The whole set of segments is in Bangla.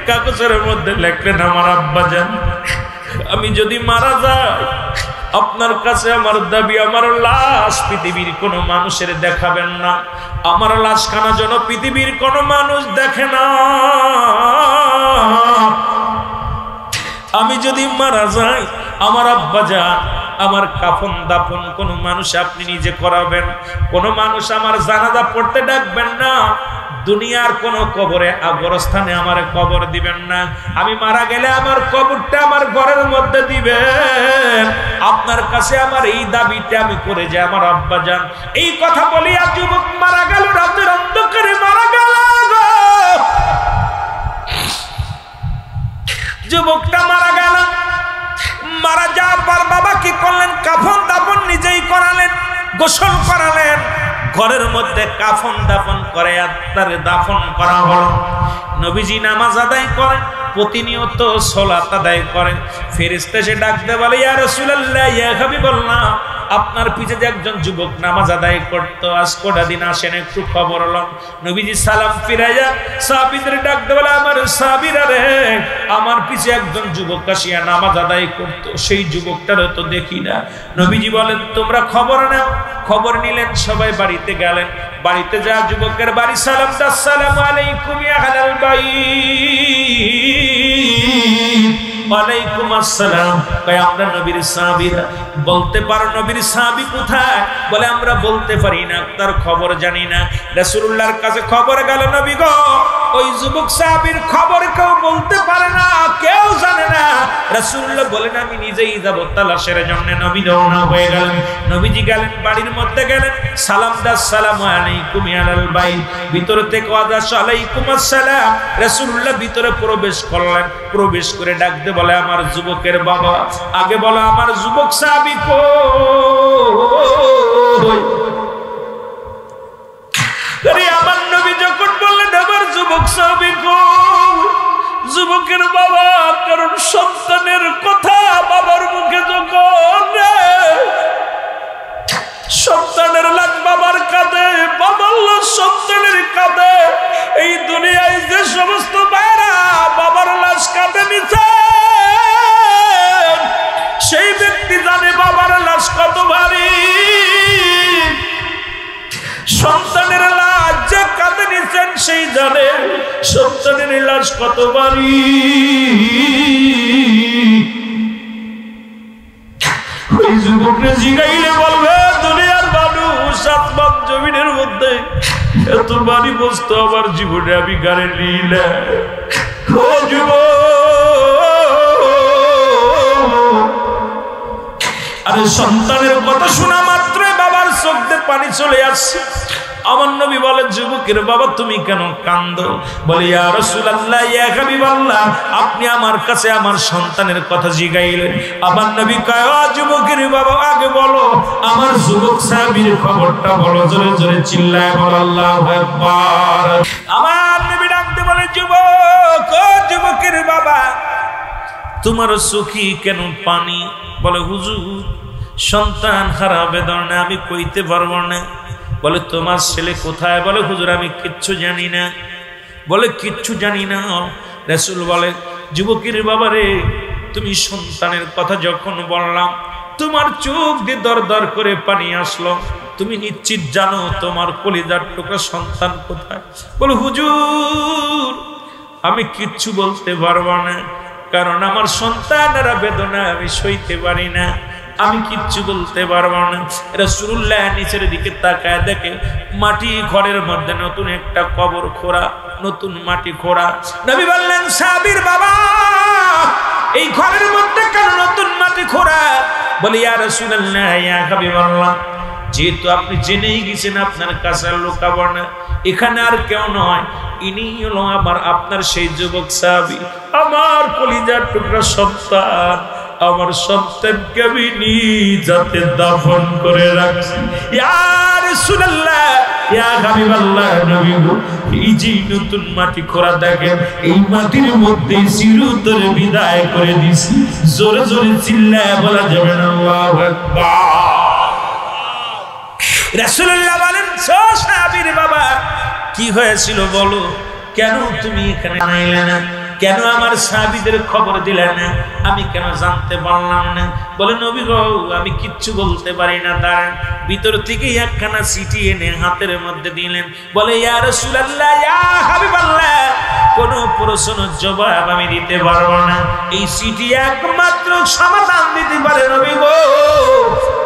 কাগজের মধ্যে লিখলেন, আমার আব্বাজান আমি যদি মারা যাই আপনার কাছে আমার দাবি, আমার লাশ পৃথিবীর কোনো মানুষের দেখাবেন না, আমার লাশখানা যেন পৃথিবীর কোনো মানুষ দেখে না। আমি যদি মারা যাই আমার আব্বাজান আমার কাফন দাফন কোনো মানুষ আপনি নিজে করাবেন, কোনো মানুষ আমার জানাজা পড়তে ডাকবেন না, দুনিয়ার কোন কবরে কবরস্থানে আমার কবর দিবেন না, আমি মারা গেলে আমার কবরটা আমার ঘরের মধ্যে দিবেন। আপনার কাছে আমার এই দাবিটা আমি করে যাই আমার আব্বাজান। এই কথা বলিয়া যুবক মারা গেল, রাতের অন্ধকারে মারা গেল। যুবকটা মারা গেল, মারা যাওয়ার পর বাবা কি করলেন, কাফন দাফন নিজেই করালেন, গোসল করালেন, ঘরের মধ্যে কাফন দাফন করে তার দাফন করা হলো। নবীজি নামাজ আদায় করেন, প্রতিনিয়ত সালাত আদায় করেন। ফেরেশতা এসে ডাকতে বলে, ইয়া রাসূলুল্লাহ ইয়া হাবিবাল্লাহ আপনার পিছে যে একজন যুবক নামাজ আদায় করত, আজ কটা দিন আসেন, একটু খবর লন। নবীজি সালাম ফিরাইয়া সাহাবীদের ডাকতে বলে, আমার সাহাবীরা রে, আমার পিছে একজন যুবক আসিয়া নামাজ আদায় করত, সেই যুবকটারও তো দেখি না। নবীজি বলেন, তোমরা খবর নাও। খবর নিলেন, সবাই বাড়িতে গেলেন। বাড়িতে যা যুবকের বাড়ি সালাম, আসসালামু আলাইকুম ইয়া আহলাল বাইত। ওয়ালাইকুম আসসালাম। কয় আমরা নবীর সাহাবীরা। বলতে পারো নবীর সাহাবী কোথায়? বলে আমরা বলতে পারি না, তার খবর জানি না। রাসূলুল্লাহর কাছে খবর গেল, নবী গো ওই যুবক সাহাবীর খবর কেউ বলতে পারে না, কেউ জানে না। রাসূলুল্লাহ বলেন, আমি নিজেই যাব তালাশের জন্য। নবী রওনা হয়ে গেলেন। নবীজি গেলেন, বাড়ির মধ্যে গেলেন, সালাম দাস, আসসালামু আলাইকুম ইয়া আহলাল বাইত। ভিতর থেকে আওয়াজ, আলাইকুম আসসালাম। রাসূলুল্লাহ ভিতরে প্রবেশ করলেন। প্রবেশ করে ডাকতে বলে, আমার যুবকের বাবা। আগে বলো আমার যুবক সাহাবী কই? আরে আমার নবী যখন বললেন আমার যুবক সাহাবী কই, যুবকের বাবা, কারণ সন্তানের কথা বাবার মুখে যখন সন্তানের লাশ বাবার কাঁধে, বাবার লাশ সন্তানের কাঁধে, এই দুনিয়ায় যে সমস্ত ভাইরা বাবার লাশ কাঁধে নিচ্ছে সেই ব্যক্তি জানে বাবার লাশ কত ভারী। সন্তানের লাশ যে কাঁধে নিচ্ছেন সেই জানে সন্তানের লাশ কত ভারী। ওই যুবককে জিগাইলে বলবে, দুনিয়ার মানুষ আসমান জমিনের মধ্যে এত ভারী বস্তু আমার জীবনে আমি গাড়ি নিলে। ও যুবক, আরে সন্তানের কথা শোনা মাত্রই বাবার চোখ দিয়ে পানি চলে আসছে। আমার নবী বলে, যুবকের বাবা তুমি কেন কান্দো? বলে, ইয়া রাসূলুল্লাহ ইয়া হাবিবাল্লাহ আপনি আমার কাছে আমার সন্তানের কথা জিগাইলেন। আমার নবী কয়, ও যুবকের বাবা আগে বলো আমার যুবক সাহাবীর খবরটা বলো। জোরে জোরে চিল্লায় বলো আল্লাহু আকবার। আমার নবী ডাকতে বলে, যুবক, ও যুবকের বাবা তোমার চোখে কেন পানি? বলে, হুজুর সন্তান হারা বেদনা আমি কইতে পারবো না। বলে, তোমার ছেলে কোথায়? বলে, হুজুর আমি কিচ্ছু জানি না। বলে, কিচ্ছু জানি না? রাসূল বলে, যুবকের বাবা রে, তুমি সন্তানের কথা যখন বললাম তোমার চোখ দিয়ে দর দর করে পানি আসলো, তুমি নিশ্চিত জানো তোমার কলিজার টুকরা সন্তান কোথায়? বলে, হুজুর আমি কিচ্ছু বলতে পারবো না, কারণ আমার সন্তানেরা বেদনা আমি সইতে পারি না, আমি কিচ্ছু বলতে পারবো না। রাসূলুল্লাহ নিচের দিকে তাকায় দেখে মাটি ঘরের মধ্যে নতুন একটা কবর খোঁড়া, নতুন মাটি খোঁড়া। নবী বললেন, সাহাবীর বাবা এই ঘরের মধ্যে কেন নতুন মাটি খোঁড়া? বলে, ইয়া রাসূলুল্লাহ ইয়া হাবিবাল্লাহ যেহেতু আপনি জেনেই গেছেন আপনার কাছে লুকাবো না, এখানে আর কেউ নয়, ইনি হলো আপনার সেই যুবক সাহাবী, আমার কলিজার টুকরা সন্তান। আমার সন্তানকে আমি নিজাতে দাফন করে রাখছি। ইয়া রাসূলুল্লাহ ইয়া হাবিবাল্লাহ নবী গো, এই যে নতুন মাটি খোঁড়া দেখেন, এই মাটির মধ্যে চিরতরে বিদায় করে দিছি। জোরে জোরে চিল্লায় বলা যাবে না আল্লাহু আকবার। রাসূলুল্লাহ বলেন, সাহাবীর বাবা কি হয়েছিল বলো, কেন তুমি এখানে আইলে না? কেন আমার সাহাবীদের খবর দিলেন না? আমি কেন জানতে পারলাম না? বলে নবী গো আমি কিচ্ছু বলতে পারি না। দাঁড়ান, ভিতর থেকে একখানা চিঠি এনে হাতের মধ্যে দিলেন। বলে ইয়া রাসূলুল্লাহ, ইয়া হাবিবাল্লাহ, কোন প্রশ্নের জবাব আমি দিতে পারবো না। এই চিঠি একমাত্র সমাধান দিতে পারে নবী গো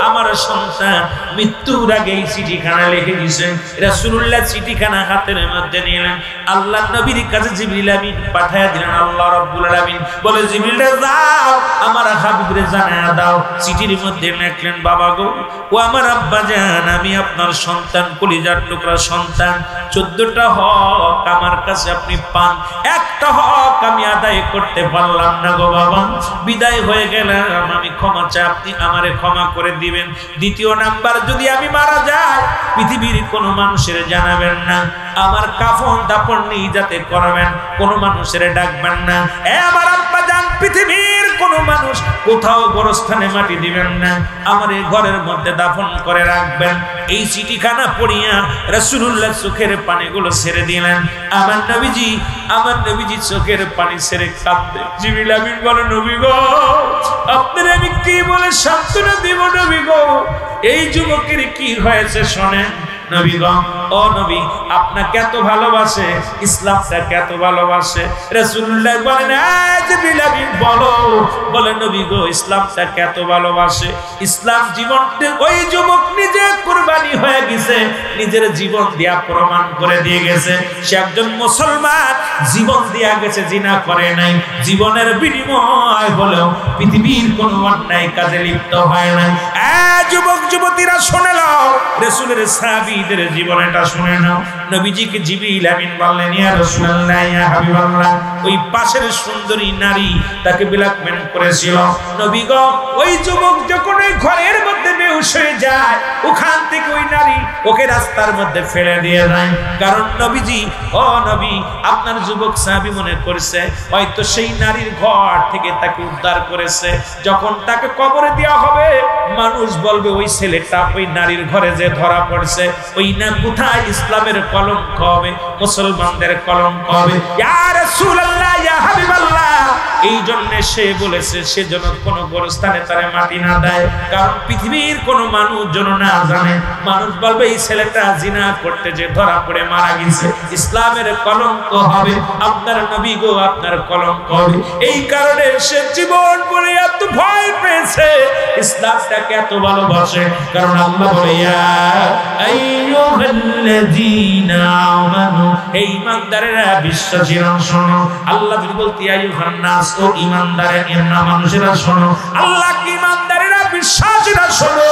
আমার সন্তান মৃত্যুর আগে এই চিঠিখানা লিখে দিয়েছেন। রাসূলুল্লাহ চিঠিখানা হাতের মধ্যে নিলেন, আল্লাহ নবীর কাছে জিবরিল আমিন পাঠিয়ে দিলেন। আল্লাহ রাব্বুল আলামিন বলে জিবরিল যাও আমার হাবিবরে জানায়া দাও। চিঠির মধ্যে লিখলেন, বাবা গো ও আমার আব্বা জান, আমি আপনার সন্তান, কলিজার টুকরা সন্তান। 14টা হক আমার কাছে আপনি পান, একটা হক আমি আদায় করতে পারলাম না গো বাবা। বিদায় হয়ে গেলাম, আমি ক্ষমা চাই, আপনি আমারে ক্ষমা করে দিবেন। দ্বিতীয় নাম্বার, যদি আমি মারা যাই পৃথিবীর কোনো মানুষের জানাবেন না, আমার কাফন দাফন নিয়ে যাতে করবেন, কোনো মানুষের ডাকবেন না। আমার আব্বা জান, পৃথিবীর কোনো মানুষ কোথাও গোরস্থানে মাটি দিবেন না, আমার এই ঘরের মধ্যে দাফন করে রাখবেন। এই চিঠিখানা পড়িয়া রাসূলুল্লাহ চোখের পানিগুলো ছেড়ে দিলেন। আমার নবীজি চোখের পানি ছেড়ে কাঁদতে। জিবরিল আমিন বলে নবী গো আপনার আমি কি বলে সান্ত্বনা দিব নবী গো? এই যুবকের কি হয়েছে শোনেন। নবী গো, ও নবী আপনাকে এত ভালোবাসে, ইসলামটাকে এত ভালোবাসে। রাসূলুল্লাহ বলেন জিবরিল আমিন বলো। বলে নবী গো ইসলামটাকে এত ভালোবাসে, ইসলাম জীবনটা ওই যুবক নিজে কুরবানি হয়ে গেছে, নিজের জীবন দিয়া প্রমাণ করে দিয়ে গেছে সে একজন মুসলমান। জীবন দিয়া গেছে, জিনা করে নাই, জীবনের বিনিময় হলেও পৃথিবীর কোনো অন্যায় কাজে লিপ্ত হয় নাই। যুবক যুবতীরা শুনে নাও, রাসূলের সাহাবীদের জীবনটা শুনে নাও। নবীজিকে জিবরিল আমিন বললেন, ইয়া রাসূলুল্লাহ, ইয়া হাবিবাল্লাহ, ওই পাশের সুন্দরী নারী তাকে ব্ল্যাকমেল করেছিল। নবী গো ওই যুবক যখন ওই ঘরের মধ্যে বেহুশ হয়ে যায়, ওখান থেকে ওই নারী ওকে রাস্তার মধ্যে ফেলে দিয়ে যায়। কারণ নবীজি, ও নবী, আপনার যুবক সাহাবী মনে করছে হয়তো সেই নারীর ঘর থেকে তাকে উদ্ধার করেছে। যখন তাকে কবরে দেওয়া হবে, মানুষ বলবে ওই ছেলেটা ওই নারীর ঘরে যে ধরা পড়ছে, ওই না কোথায় ইসলামের কলঙ্ক হবে, মুসলমানদের কলঙ্ক হবে। ইয়া রাসূলুল্লাহ, ইয়া হাবিবাল্লাহ, এই জন্য সে বলেছে সে যেন কোনো গোরস্থানে তারে মাটি না দেয়, কারণ পৃথিবীর কোনো মানুষ যেন না জানে। মানুষ বলবে এই ছেলেটা জিনা করতে যে ধরা পড়ে মারা গেছে, ইসলামের কলঙ্ক হবে। আপনার নবী গো আপনার কলঙ্ক হবে। এই কারণে সে জীবন পড়ে এত ভয় পেয়েছে, ইসলামটাকে এত ভালোবাসে। কারণ আল্লাহ বলে ইয়া আইয়ুহাল্লাযীনা আমানু, এই ঈমানদারেরা বিশ্বাসীরা শোনো। আল্লাহ যদি বলতে আইয়ুহান নাস, ও ঈমানদারেরা মানুষেরা শোনো। আল্লাহ কি ঈমানদারেরা বিশ্বাসীরা শোনো।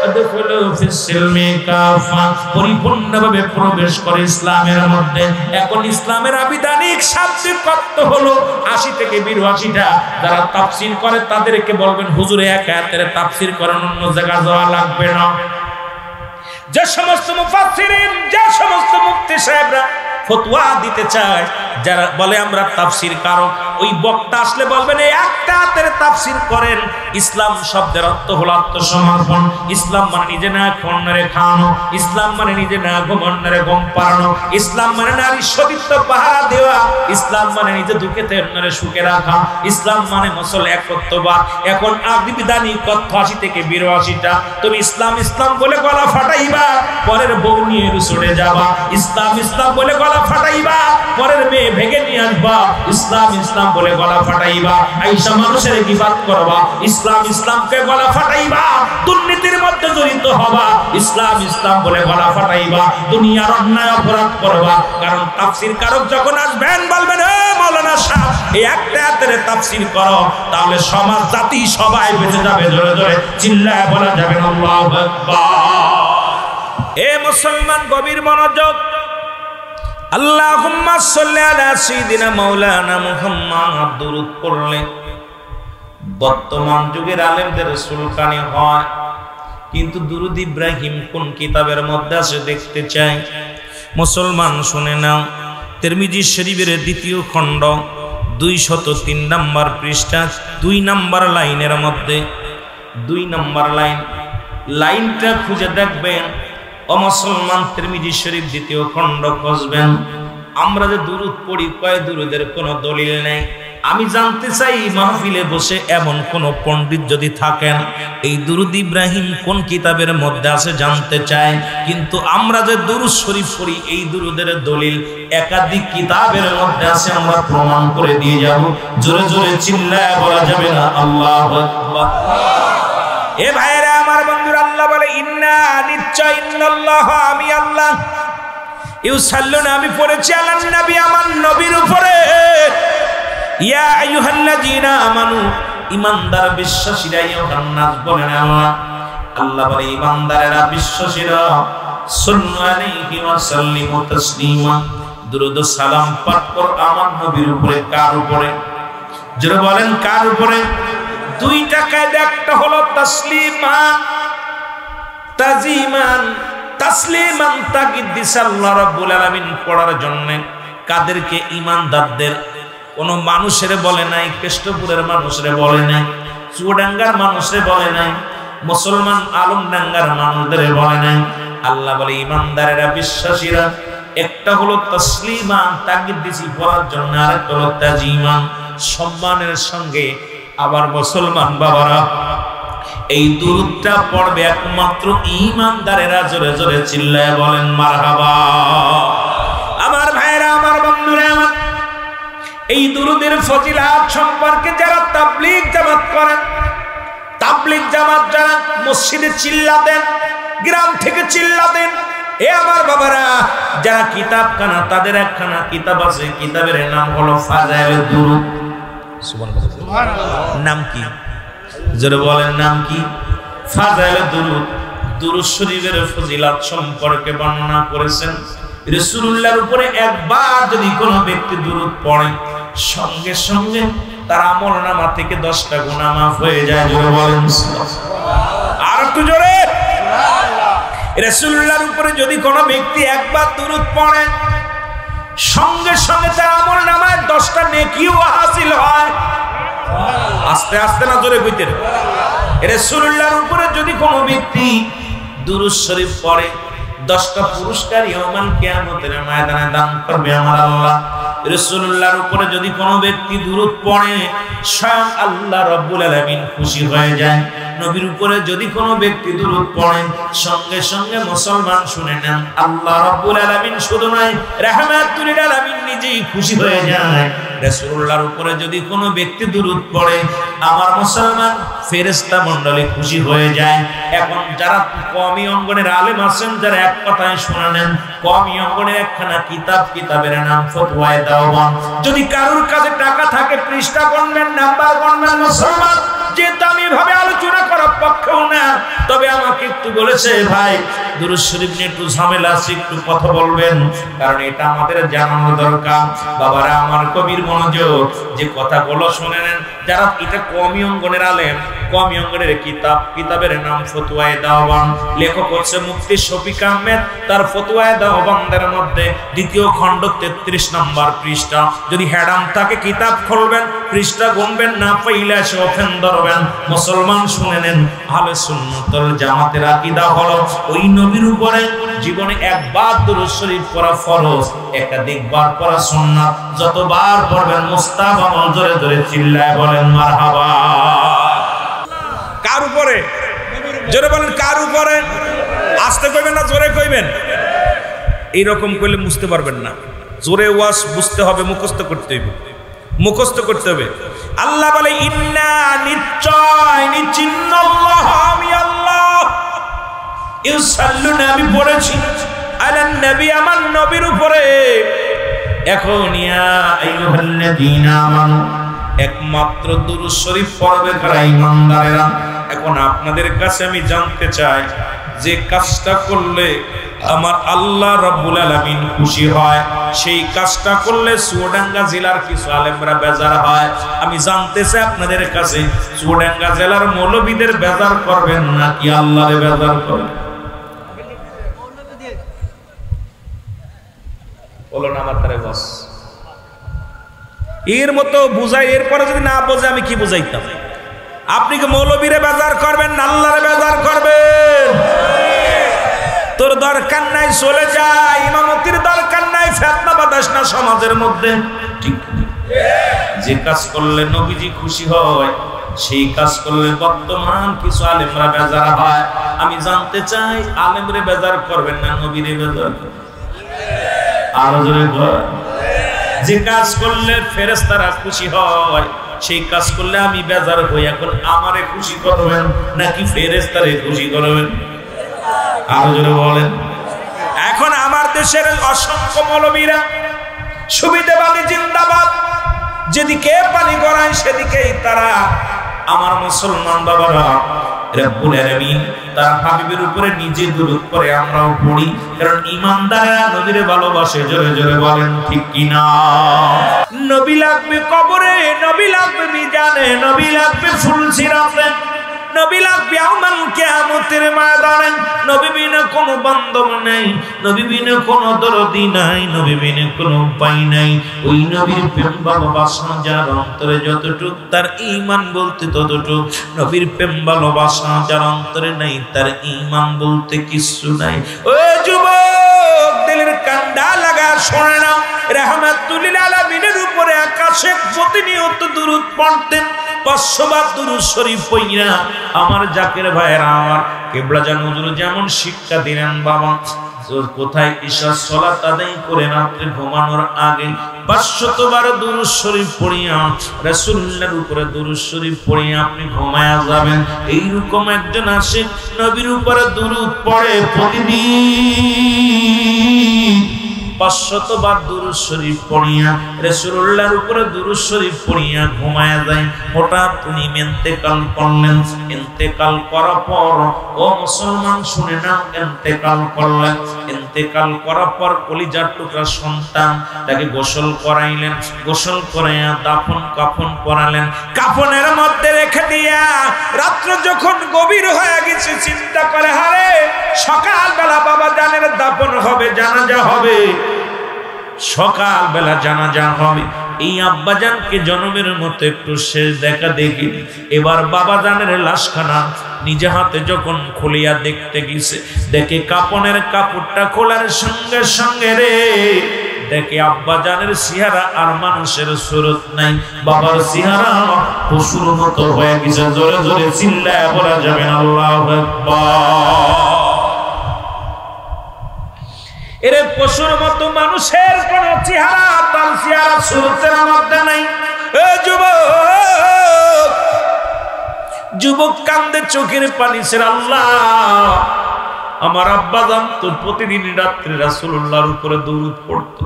আদখুলু ফিস সিলমি কাফা, পরিপূর্ণভাবে প্রবেশ করে ইসলামের মধ্যে। এখন ইসলামের আবিধানিক শাব্দিক অর্থ হলো 80 থেকে 82টা। যারা তাফসীর করে তাদেরকে বলবেন হুজুর এক আয়াতের তাফসীর করেন, অন্য জায়গায় যাওয়া লাগবে না। যে সমস্ত মুফাসসিরিন, যে সমস্ত মুফতি সাহেবরা ফতোয়া দিতে চায়, যারা বলে আমরা তাফসীর কারক, ওই বক্তা আসলে বলবেন এই একটা আয়াতের তাফসীর করেন। ইসলাম শব্দের অর্থ হলো আত্মসমর্পণ। ইসলাম মানে নিজে না অন্যরে খাওয়ানো, ইসলাম মানে নিজে না অন্যরে ঘুম পাড়ানো, ইসলাম মানে নারী সতীত্ব পাহারা দেওয়া, ইসলাম মানে নিজে দুঃখেতে অন্যরে সুখে রাখা, ইসলাম মানে মুসল একত্ববাদ। এখন আবিধানিক তথ্য 80 থেকে 82টা। তুমি ইসলাম ইসলাম বলে গলা ফাটাইবা, পরের বউ নিয়ে রুসড়ে যাবা। ইসলাম ইসলাম বলে গলা ফাটাইবা, পরের মেয়ে ভেঙে নিয়ে আসবা। ইসলাম ইসলাম বলে গলা ফাটাইবা, আইসা মানুষের গীবাত করবা। ইসলাম ইসলামকে গলা ফাটাইবা, দুর্নীতির মধ্যে জড়িত হবা। ইসলাম ইসলাম বলে গলা ফাটাইবা, দুনিয়ার অন্যায় অপরাধ করবা। কারণ তাফসীর কারক যখন আসবেন বলবেন এ মাওলানা সাহেব এই একটা আয়াতের তাফসীর করো, তাহলে সমাজ জাতি সবাই বেঁচে যাবে। জোরে জোরে চিল্লায় বলা যাবে আল্লাহু আকবার। এ মুসলমান গভীর মনোযোগ। আল্লাহুম্মা সাল্লি আলা সাইয়্যিদিনা মাওলানা মুহাম্মদ দুরূদ পড়লে বর্তমান যুগের আলেমদের সুলকানি হয়, কিন্তু দুরূদ ইব্রাহিম কোন কিতাবের মধ্যে আছে দেখতে চাই। মুসলমান শুনে নাও, তিরমিজি শরীফের 2য় খণ্ড 203 নম্বর পৃষ্ঠা 2 নম্বর লাইনের মধ্যে 2 নম্বর লাইনটা খুঁজে দেখবেন। ও মুসলমান, তিরমিজি শরীফ 2য় খণ্ড খুঁজবেন, আমরা যে দুরূদ পড়ি, কয় দুরূদের কোনো দলিল নেই। আমি জানতে চাই মাহফিলে বসে এমন কোন পণ্ডিত যদি থাকেন, এই দুরূদ ইব্রাহিম কোন কিতাবের মধ্যে আছে জানতে চাই। কিন্তু আমরা যে দুরূদ শরীফ পড়ি, এই দুরূদের দলিল একাধিক কিতাবের মধ্যে আছে, আমরা প্রমাণ করে দিয়ে যাব। জোরে জোরে চিল্লায় বলা যাবে না আল্লাহু আকবার। এ ভাইরা আমার বন্ধুরা, আল্লাহ বলে ইন্না নিশ্চয় ইন্নাল্লাহ, আমি আল্লাহ, ইউসাল্লুনা, আমি পড়েছি আলান নবী, আমার নবীর উপরে, ইয়া আইয়ুহাল্লাযীনা আমানু, ঈমানদার বিশ্বাসীরা, ইউহান নাস বলেন আল্লাহ, আল্লাহ বলে ঈমানদারেরা বিশ্বাসীরা, সাল্লু আলাইহি ওয়া সাল্লিমু তাসলিমা, দুরূদ ও সালাম পাঠ কর আমার নবীর উপরে। কার উপরে? যারা বলেন কার উপরে? দুইটা কায়দা, একটা হলো তাসলিমান, তাজিমান। তাসলিমান তাকিদ্দিস আল্লাহ রাব্বুল আলামিন পড়ার জন্য কাদেরকে? ঈমানদারদের। কোন মানুষের বলে নাই, কেষ্টপুরের মানুষের বলে নাই, চুয়াডাঙ্গার মানুষের বলে নাই, মুসলমান আলমডাঙ্গার মানুষদের বলে নাই। আল্লাহ বলে ঈমানদারেরা, বিশ্বাসীরা। একটা হলো তাসলিমান, তাকিদ্দিস পড়ার জন্য, আর একটা হলো তাজিমান, সম্মানের সঙ্গে। আবার মুসলমান বাবারা, এই দুরূদটা পড়বে একমাত্র ঈমানদারেরা। জোরে জোরে চিল্লায় বলেন মারহাবা। আমার ভাইরা, আমার বন্ধুরা আমার, এই দুরূদের ফজিলাত সম্পর্কে যারা তাবলীগ জামাত করেন, তাবলীগ জামাত যারা মসজিদে চিল্লা দেন, গ্রাম থেকে চিল্লা দেন, এ আমার বাবারা, যারা কিতাবখানা, তাদের একখানা কিতাব আছে, কিতাবের নাম হলো ফাজাইলুদ দুরূদ। সুবহানাল্লাহ। নাম কি? যারা বলেন নাম কি? ফাজাইলুদ দুরূদ। দুরূদ শরীফের ফজিলাত সম্পর্কে বর্ণনা করেছেন রাসূলুল্লাহর উপরে একবার যদি কোনো ব্যক্তি দুরূদ পড়ে, সঙ্গে সঙ্গে তার আমলনামা থেকে 10টা গুনাহ মাফ হয়ে যায়। জোরে বলেন সুবহানাল্লাহ। আর একটু জোরে। রাসূলুল্লাহর উপরে যদি কোনো ব্যক্তি একবার দুরূদ পড়ে, সঙ্গে সঙ্গে তার আমলনামায় 10টা নেকিও হাসিল হয়। আস্তে আস্তে না, জোরে কইতে। রাসূলুল্লাহর উপরে যদি কোনো ব্যক্তি দুরূদ শরীফ পড়ে, 10টা পুরস্কার ইয়াউমাল কিয়ামতের ময়দানে দান করবে আমার আল্লাহ। রাসূলুল্লাহর উপরে যদি কোনো ব্যক্তি দুরূদ পড়ে, স্বয়ং আল্লাহ রাব্বুল আলামিন খুশি হয়ে যায়। নবীর উপরে যদি কোনো ব্যক্তি দুরূদ পড়ে, সঙ্গে সঙ্গে মুসলমান শুনে নেন, আল্লাহ রাব্বুল আলামিন শুধু নয়, রাহমাতুল লিল আলামিন নিজেই খুশি হয়ে যায়। রাসূলুল্লাহর উপরে যদি কোনো ব্যক্তি দুরূদ পড়ে, আমার মুসলমান ফেরেশতা মণ্ডলী খুশি হয়ে যায়। এখন যারা কওমি অঙ্গনের আলেম আছেন, যারা এক কথায় শুনে নেন, কওমি অঙ্গনের একখানা কিতাব, কিতাবের নাম ফতোয়ায়ে দাওবান। যদি কারোর কাছে টাকা থাকে, পৃষ্ঠা গণবেন, নাম্বার গণবেন মুসলমান, যেহেতু আমি এভাবে আলোচনা করার পক্ষেও না, তবে আমাকে একটু বলেছে, ভাই দুরূদ শরীফ নিয়ে একটু ঝামেলা আছে, একটু কথা বলবেন, কারণ এটা আমাদের জানানো দরকার। বাবারা আমার, কবির মনোযোগ, যে কথাগুলো শুনে নেন। যারা এটা কওমি অঙ্গনের আলেম, কওমি অঙ্গনের কিতাব, কিতাবের নাম ফতোয়ায়ে দাওবান, লেখক হচ্ছে মুফতি শফিক আহমেদ। তার ফতোয়ায়ে দাওবানদের মধ্যে 2য় খণ্ড 33 নম্বর পৃষ্ঠা। যদি হেডাম থাকে কিতাব খুলবেন, পৃষ্ঠা গুনবেন, না পাইলে এসে ওপেন ধরবেন। মুসলমান শুনে নেন, আহলে সুন্নাত ওয়াল জামাতের আকীদা হলো ওই নবীর উপরে জীবনে একবার দুরূদ শরীফ পড়া ফরজ, একাধিকবার পড়া সুন্নাত। যতবার পড়বেন মুস্তাহাব আমল। জোরে জোরে চিল্লায় বলেন মারহাবা। কার উপরে? জোরে বলেন কার উপরে? আস্তে কইবেন না জোরে কইবেন? এইরকম কইলে বুঝতে পারবেন না। জোরে ওয়াজ বুঝতে হবে, মুখস্থ করতে হবে, মুখস্থ করতে হবে। আল্লাহ বলে ইন্না নিশ্চয়, নিশ্চিন্নাল্লাহ, আমি আল্লাহ, ইউসাল্লুনা, আমি পড়েছি আলান নবী, আমার নবীর উপরে। এখন ইয়া আইয়ুহাল্লাযীনা আমানু, একমাত্র দুরূদ শরীফ পড়বে কারা? ঈমানদারেরা। এখন আপনাদের কাছে আমি জানতে চাই, যে কাজটা করলে আমার আল্লাহ রাব্বুল আলামিন খুশি হয়, সেই কাজটা করলে চুয়াডাঙ্গা জেলার কিছু আলেমরা বেজার হয়। আমি জানতে চাই আপনাদের কাছে, চুয়াডাঙ্গা জেলার মৌলবীদের বেজার করবেন নাকি আল্লাহরে বেজার করবেন? বলো না আমার তারে বস। এর মতো বুঝাই, এরপরে যদি না বোঝে আমি কি বুঝাইতাম? আপনি কি মৌলবীরে বেজার করবেন না আল্লাহরে বেজার করবেন? তোর দরকার নাই, চলে যা, ইমামতির দরকার নাই, ফিতনা বাতাস না সমাজের মধ্যে। ঠিক যে কাজ করলে নবীজি খুশি হয় সেই কাজ করলে বর্তমান কিছু আলেমরা বেজার হয়। আমি জানতে চাই আলেমরে বেজার করবেন না নবীরে বেজার? আর জোরে বল। যে কাজ করলে ফেরেশতারা খুশি হয় সেই কাজ করলে আমি বেজার হই, এখন আমারে খুশি করবেন নাকি ফেরেশতারে খুশি করবেন? আর জোরে বলেন। এখন আমার দেশের অসংখ্য মৌলবীরা সুবিধাবাদী জিন্দাবাদ, যেদিকে পানি গড়ায় সেদিকেই তারা। আমার মুসলমান বাবারা, রব্বুল আলামিন তার হাবিবের উপরে নিজে দুরূদ পড়ে, আমরাও পড়ি, কারণ ঈমানদাররা নবীরে ভালোবাসে। জোরে জোরে বলেন ঠিক কি না? নবী লাগবে কবরে, নবী লাগবে মিজানে, নবী লাগবে ফুলসিরাতে, নবী লাগবে আমাল কিয়ামতের ময়দানে। নবী বিনা কোনো বান্ধব নাই, নবী বিনা কোনো দরদি নাই, নবী বিনা কোনো উপায় নাই। ওই নবীর প্রেম ভালোবাসা যার অন্তরে যতটুক, তার ঈমান বলতে ততটুক। নবীর প্রেম ভালোবাসা যার অন্তরে নাই, তার ঈমান বলতে কিছু নাই। ও যুবক, দিলের কান্ডা লাগা শোনে না, রাহমাতুল লিল আলামিনের উপরে আকাশে প্রতিনিয়ত দুরূদ পড়তেন। 500 বার দুরূদ শরীফ পড়িয়া আমার জাকের ভাইয়েরা, আমার কিবলা জান হুজুর যেমন শিক্ষা দিলেন, বাবা কোথায় ঈশা সালাত আদায় করে রাতে ঘুমানোর আগে 500 বার দুরূদ শরীফ পড়িয়া রাসূলুল্লাহর উপরে দুরূদ শরীফ পড়িয়া আপনি ঘুমায়া যাবেন। এইরকম একজন আশিক নবীর উপরে দুরূদ পড়ে প্রতিদিন 500 বার দুরূদ শরীফ পড়িয়া রাসূলুল্লাহর উপরে দুরূদ শরীফ পড়িয়া ঘুমায়া যায়। হঠাৎ উনি ইন্তেকাল করলেন। ইন্তেকাল করার পর, ও মুসলমান শুনে নাও, ইন্তেকাল করলেন। ইন্তেকাল করার পর কলিজার টুকরা সন্তান তাকে গোসল করাইলেন, গোসল করাইয়া দাফন কাফন পরালেন। কাফনের মধ্যে রেখে দিয়া রাত্র যখন গভীর হয়ে গেছে, চিন্তা করে হারে সকালবেলা বাবা জানের দাফন হবে, জানাজা হবে, সকালবেলা জানাজা হবে। এই আব্বাজানকে জনমের মতো একটু শেষ দেখা দেখি। এবার বাবা জানের লাশখানা নিজে হাতে যখন খুলিয়া দেখতে গেছে, দেখে কাপনের কাপড়টা খোলার সঙ্গে সঙ্গে রে দেখে আব্বাজানের চেহারা আর মানুষের সুরত নাই, বাবার চেহারা পশুর মতো হয়ে গেছে। জোরে জোরে চিল্লায় বলা যাবে না আল্লাহু আকবার। এরে পশুর মতো মানুষের কোন চেহারা, তার চেহারা সুরতের মধ্যে নাই। এ যুবক, যুবক কান্দে চোখের পানি ছেড়ে, আল্লাহ আমার আব্বাজান তো প্রতিদিন রাত্রে রাসূলুল্লাহর উপরে দরুদ পড়তো,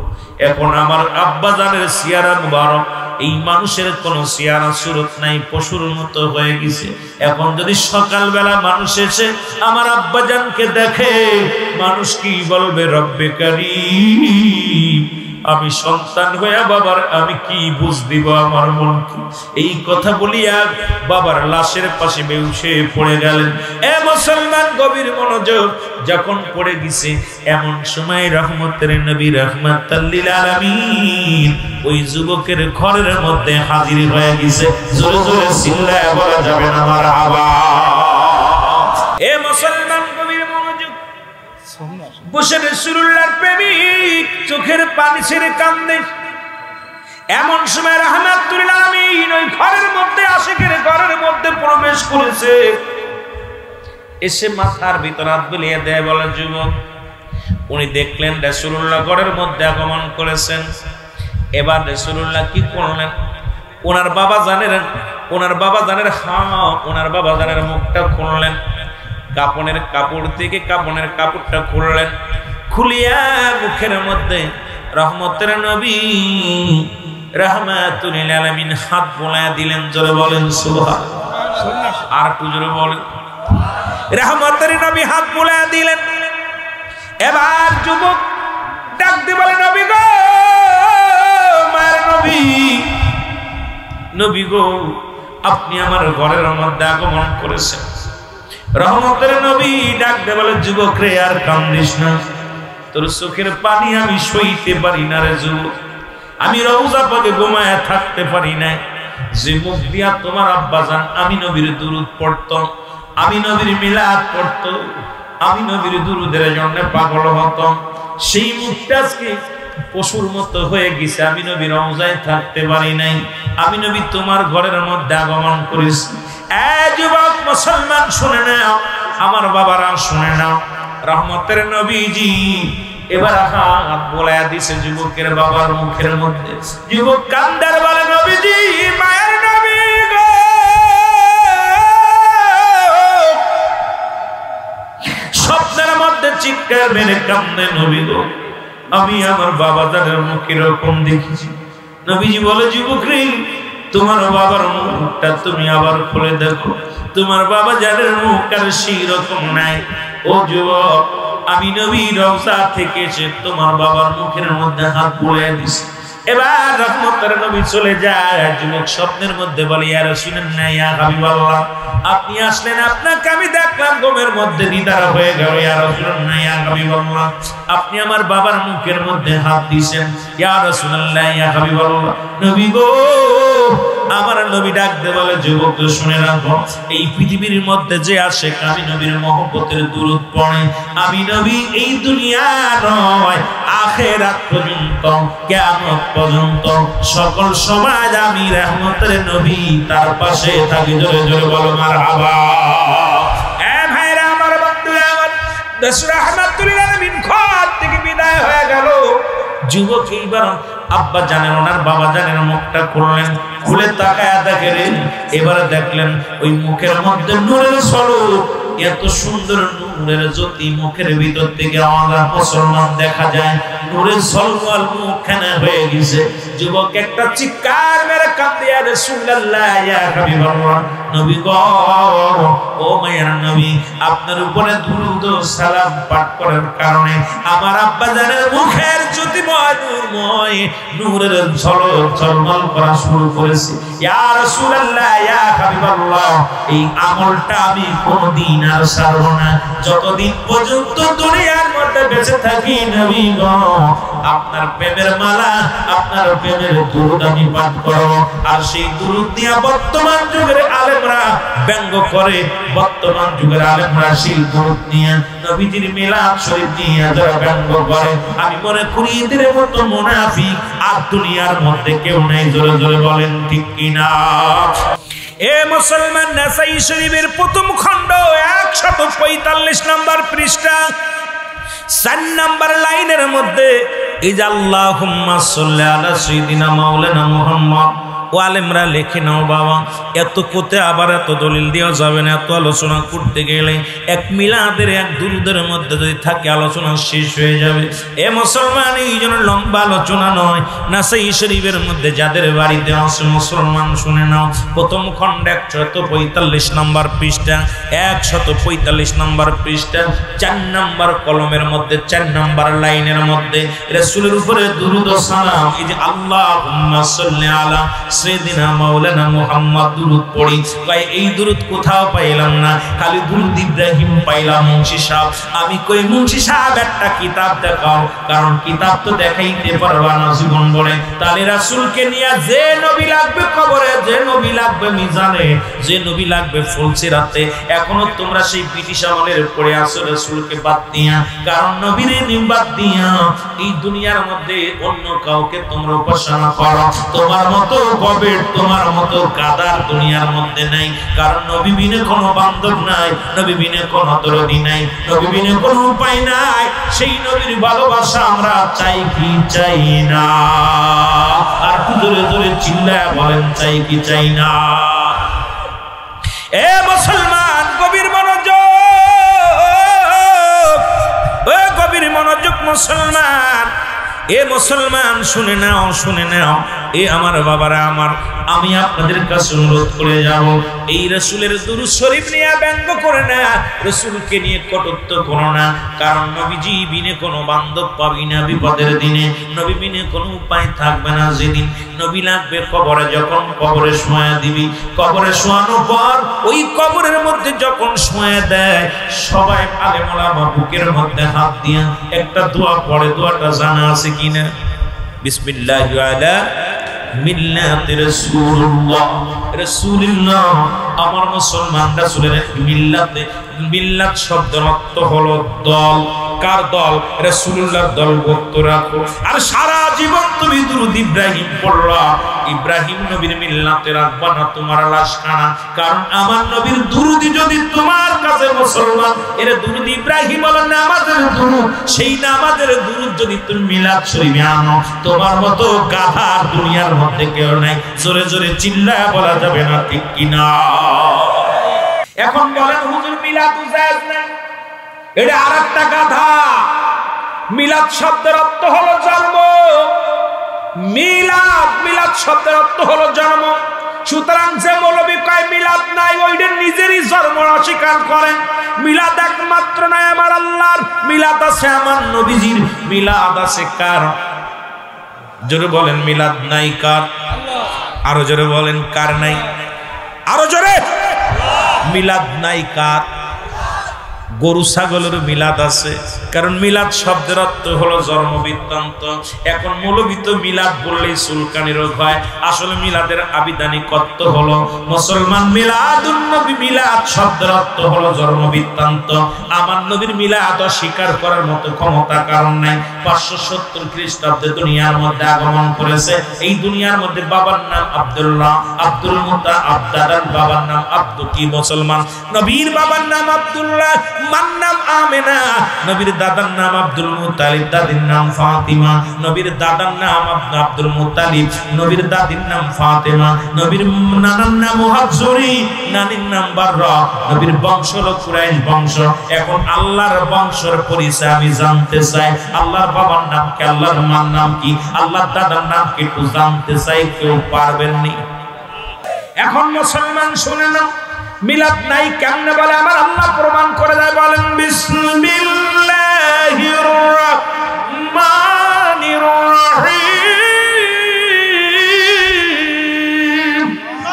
এখন আমার আব্বাজানের চেহারা মুবারক, এই মানুষের কোন চেহারা সুরত নাই, পশুর মতো হয়ে গেছে। এখন যদি সকালবেলা মানুষ এসে আমার আব্বাজানকে দেখে, মানুষ কি বলবে? রব্বে কারীম, আমি সন্তান হইয়া বাবার আমি কি বুঝ দিব আমার মনকে? এই কথা বলিয়া বাবার লাশের পাশে বেহুশে পড়ে গেলেন। এ মুসলমান, গভীর মনোযোগ, যখন পড়ে গেছে এমন সময় রহমতের নবী রাহমাতাল লিল আলামিন ওই যুবকের ঘরের মধ্যে হাজির হয়ে গেছে। জোরে জোরে চিল্লায় বলা যাবে না মারহাবা। এ মুসলমান, গভীর মনোযোগ, বসে রাসূলুল্লাহর প্রেমিক চোখের পানি ছেড়ে কান্দে। এমন সময় রাহমাতুল লিল আলামিন ওই ঘরের মধ্যে, আশিকের ঘরের মধ্যে প্রবেশ করেছে। এসে মাথার ভিতর হাত বুলিয়ে দেয়, বলে যুবক। উনি দেখলেন রাসূলুল্লাহ ঘরের মধ্যে আগমন করেছেন। এবার রাসূলুল্লাহ কি করলেন? ওনার বাবা জানেন, ওনার বাবা জানের মুখটা খুললেন, কাপনের কাপড় থেকে কাপনের কাপড়টা খুললেন, খুলিয়া মুখের মধ্যে রহমতের নবী রাহমাতুল লিল আলামিন হাত বোলায়া দিলেন। জোরে বলেন সুবহানাল্লাহ। আর একটু জোরে বলেন। রহমতের নবী হাত বোলায়া দিলেন। এবার যুবক ডাক দিয়ে বলে, নবী গো, মায়ের নবী, নবী গো, আপনি আমার ঘরের মধ্যে আগমন করেছেন। রহমতের নবী ডাক দিয়ে বলে, যুবক রে, আর কান্দিস না, তোর চোখের পানি আমি সইতে পারি না রে যুবক, আমি রওজা পাকে ঘুমায়া থাকতে পারি না। যে মুখ দিয়া তোমার আব্বাজান আমি নবীর দুরূদ পড়তো, আমি নবীর মিলাদ পড়তো, আমি নবীর দুরুদের জন্য পাগল হতাম, সেই মুখটা আজকে পশুর মতো হয়ে গেছে। আমি নবী রওজায় থাকতে পারি নাই, আমি নবী তোমার ঘরের মধ্যে আগমন করেছি। যুবক মুসলমান শুনে নাও, আমার বাবারা শুনে নাও, রহমতের নবীজি এবার হাত বোলায়া দিছে যুবকের বাবার মুখের মধ্যে। যুবক কান্দার বলে, নবীজি, মায়ের নবী গো, স্বপ্নের মধ্যে চিৎকার মেরে কান্দে, নবী গো, আমি আমার বাবা জানের মুখ এরকম দেখেছি। নবীজি বলে, যুবক রে, তোমার বাবার মুখটা তুমি আবার খুলে দেখো, তোমার বাবা জানের মুখ আর সেই রকম নাই। ও যুবক, আমি নবী রওজা থেকে এসে তোমার বাবার মুখের মধ্যে হাত বুলিয়ে দিছি। এবার রহমতের নবী চলে যায়। যুবক স্বপ্নের মধ্যে বলে, ইয়া রাসূলুল্লাহ, ইয়া হাবিবাল্লাহ, আপনি আসলেন, আপনাকে আমি দেখলাম ঘুমের মধ্যে দিদার হয়ে গেল। ইয়া রাসূলুল্লাহ, ইয়া হাবিবাল্লাহ, আপনি আমার বাবার মুখের মধ্যে হাত দিয়েছেন। ইয়া রাসূলুল্লাহ, ইয়া হাবিবাল্লাহ, নবী গো, আমার নবী ডাকতে বলে, যুবক শুনে রাখো, এই পৃথিবীর মধ্যে যে আসে আমি নবীর মহব্বতের দুরূদ পড়ে, আমি নবী এই দুনিয়া নয় আখিরাত পর্যন্ত, কিয়ামত পর্যন্ত সকল সমাজ আমি রহমতের নবী তার পাশে থাকি। জোরে জোরে বলো মারহাবা। এ ভাইরা আমার, বন্ধুরা আমার, দেশ রাহমাতুল আলামিন ঘর থেকে বিদায় হয়ে গেল। যুবক এইবার আব্বা জানেন, ওনার বাবা জানেন, মুখটা খুললেন, খুলে তাকায়া দেখেন, এবারে দেখলেন ওই মুখের মধ্যে নূরের স্বরূপ, এত সুন্দর নূরের জ্যোতি মুখের ভিতর থেকে আমাদের মুসলমান দেখা যায়, নূরের ঝলমল মুখখানা হয়ে গেছে। যুবক একটা চিৎকার মেরে কাঁদে, ইয়া রাসূলুল্লাহ, ইয়া হাবিবাল্লাহ, নবী গো, ও মায়ের নবী, আপনার উপরে দুরূদ ও সালাম পাঠ করার কারণে আমার আব্বা জানের মুখের জ্যোতিময় নূরময় নূরের ঝলক ঝলমল করা শুরু করেছে। ইয়া রাসূলুল্লাহ, ইয়া হাবিবাল্লাহ, এই আমলটা আমি কোনদিন আর ছাড়ব না, যতদিন পর্যন্ত দুনিয়ার মধ্যে বেঁচে থাকি। নবী গো, আপনার প্রেমের মালা, আপনার প্রেমের দুরূদ আমি পাঠ করব। আর সেই দুরূদ দিয়া বর্তমান যুগের আলেমরা ব্যঙ্গ করে, বর্তমান যুগের আলেমরা সেই দুরূদ নিয়ে নবীজির মিলাদ শরীফ নিয়ে যারা ব্যঙ্গ করে, আমি মনে করি এদের মতো মুনাফিক আর দুনিয়ার মধ্যে কেউ নাই। জোরে জোরে বলেন ঠিক কিনা? এ মুসলমান, নাসাই শরীফের প্রথম খণ্ড 145 নম্বর পৃষ্ঠা 4 নম্বর লাইনের মধ্যে এই যে আল্লাহুম্মা সাল্লি আলা সাইয়্যিদিনা মাওলানা মুহাম্মদ, ও আলেমরা লেখে নাও বাবা, এত কোতে আবার এত দলিল দেওয়া যাবে না। এত আলোচনা করতে গেলে এক মিলাদের এক দুরুদের মধ্যে যদি থাকে আলোচনা শেষ হয়ে যাবে। এ মুসলমান, এই জন্য লম্বা আলোচনা নয়। নাসাই শরীফের মধ্যে যাদের বাড়িতে আছে মুসলমান শুনে নাও, প্রথম খণ্ড 145 নম্বর পৃষ্ঠা, 145 নম্বর পৃষ্ঠা 4 নম্বর কলমের মধ্যে 4 নম্বর লাইনের মধ্যে রাসূলের উপরে দুরূদ ও সালাম, এই যে আল্লাহুম্মা সাল্লি আলা সাইয়্যিদিনা মাওলানা মুহাম্মদ দুরূদ পড়ি। ভাই এই দুরূদ কোথাও পাইলাম না, খালি দুরূদ ইব্রাহিম পাইলাম। মুন্সি সাহেব, আমি কই মুন্সি সাহেব একটা কিতাব দেখাও, কারণ কিতাব তো দেখাইতে পারবা না জীবন বলে। তাহলে রাসূলকে নিয়ে যে নবী লাগবে কবরে, যে নবী লাগবে মিজানে, যে নবী লাগবে ফুলসিরাতে, এখনো তোমরা সেই ব্রিটিশ আমলের পড়ে আছো রাসূলকে বাদ দিয়া। কারণ নবীর বাদ দিয়া এই দুনিয়ার মধ্যে অন্য কাউকে তোমরা উপাসনা করো, তোমার মতো গবেট, তোমার মতো গাদার দুনিয়ার মধ্যে নাই। কারণ নবী বিনে কোনো বান্ধব নাই, নবী বিনে কোনো দরদি নাই, নবী বিনে কোনো উপায় নাই। সেই নবীর ভালোবাসা আমরা চাই কি চাই না? আর জোরে জোরে চিল্লায় বলেন, চাই কি চাই না? এ মুসলমান, গভীর মনোযোগ, ও গভীর মনোযোগ মুসলমান। এ মুসলমান, শুনে নাও, শুনে নাও। এ আমার বাবারা আমার, আমি আপনাদের কাছে অনুরোধ করে যাব, এই রাসূলের দুরূদ শরীফ নিয়ে ব্যঙ্গ করে না, রাসূলকে নিয়ে কটূক্ত করো না। কারণ নবীজি বিনে কোনো বান্ধব পাবি না বিপদের দিনে, নবী বিনে কোনো উপায় থাকবে না যেদিন। নবী লাগবে কবরে, যখন কবরে শোয়া দিবি, কবরে শোয়ানোর পর ওই কবরের মধ্যে যখন শোয়া দেয়, সবাই আলেম ওলামা বুকের মধ্যে হাত দিয়া একটা দোয়া পড়ে। দোয়াটা জানা আছে কিনা? বিসমিল্লাহি আলা মিল্লাতে রাসূলুল্লাহ। রাসূলুল্লাহ আমার মুসলমান রাসূলের মিল্লাতে, মিল্লাত শব্দের অর্থ হলো দল। কার দল? রাসূলুল্লাহর দলভুক্ত রাখো। আর সারা জীবন তুমি দুরূদ ইব্রাহিম পড়লা, ইব্রাহিম নবীর মিল্লাতে রাখবা না তোমার লাশখানা। কারণ আমার নবীর দুরূদ যদি তোমার কাছে মুসলমান, এর দুরূদ ইব্রাহিম হলো নামাজের দুরূদ, সেই নামাজের দুরূদ যদি তুমি মিলাদ শরীফে আনো, তোমার মতো গাধা দুনিয়ার মধ্যে কেউ নাই। জোরে জোরে চিল্লায়া বলা যাবে না, ঠিক কিনা? এখন বলেন হুজুর মিলাদ জায়েজ না, এটা আরেকটা গাধা। মিলাদ শব্দের অর্থ হলো জন্ম। মিলাদ, মিলাদ শব্দের অর্থ হলো জন্ম। সুতরাং যে মৌলবী কয় মিলাদ নাই, ওইটা নিজেরই জন্ম অস্বীকার করেন। মিলাদ একমাত্র নাই আমার আল্লাহর, মিলাদ আছে আমার নবীজির। মিলাদ আছে কার? জোরে বলেন মিলাদ নাই কার? আরো জোরে বলেন কার নাই? আরো জোরে। মিলাদ নাই কার? গরু ছাগলের মিলাদ আছে, কারণ মিলাদ শব্দের অর্থ হলো জন্ম বৃত্তান্ত। এখন মৌলবী তো মিলাদ বললেই চুলকানি রোগ হয়। আসলে মিলাদের আবিধানিক অর্থ হলো মুসলমান মিলাদুন নবী, মিলাদ শব্দের অর্থ হলো জন্ম বৃত্তান্ত। আমার নবীর মিলাদ অস্বীকার করার মতো ক্ষমতা কারণ নাই। 570 খ্রিস্টাব্দে দুনিয়ার মধ্যে আগমন করেছে। এই দুনিয়ার মধ্যে বাবার নাম আব্দুল্লাহ, আব্দুল মুত্তালিব, দাদার বাবার নাম আব্দু কি মুসলমান, নবীর বাবার নাম আব্দুল্লাহ, মার নাম আমেনা, নবীর দাদার নাম আব্দুল মুত্তালিব, দাদির নাম ফাতিমা, নবীর দাদার নাম আব্দুল মুত্তালিব, নবীর দাদির নাম ফাতেমা, নবীর নানার নাম মুহাজ্জরি, নানির নাম বাররা, নবীর বংশ হলো কুরাইশ বংশ। এখন আল্লাহর বংশের পরিচয় আমি জানতে চাই। আল্লাহর বাবার নাম কি, আল্লাহর মার নাম কি, আল্লাহর দাদার নাম কি, একটু জানতে চাই। কেউ পারবেন নি? এখন মুসলমান শুনে না, মিলাদ নাই কেমনে বলে আমার আল্লাহ প্রমাণ করে দেয়। বলেন বিসমিল্লাহির রাহমানির রাহিম।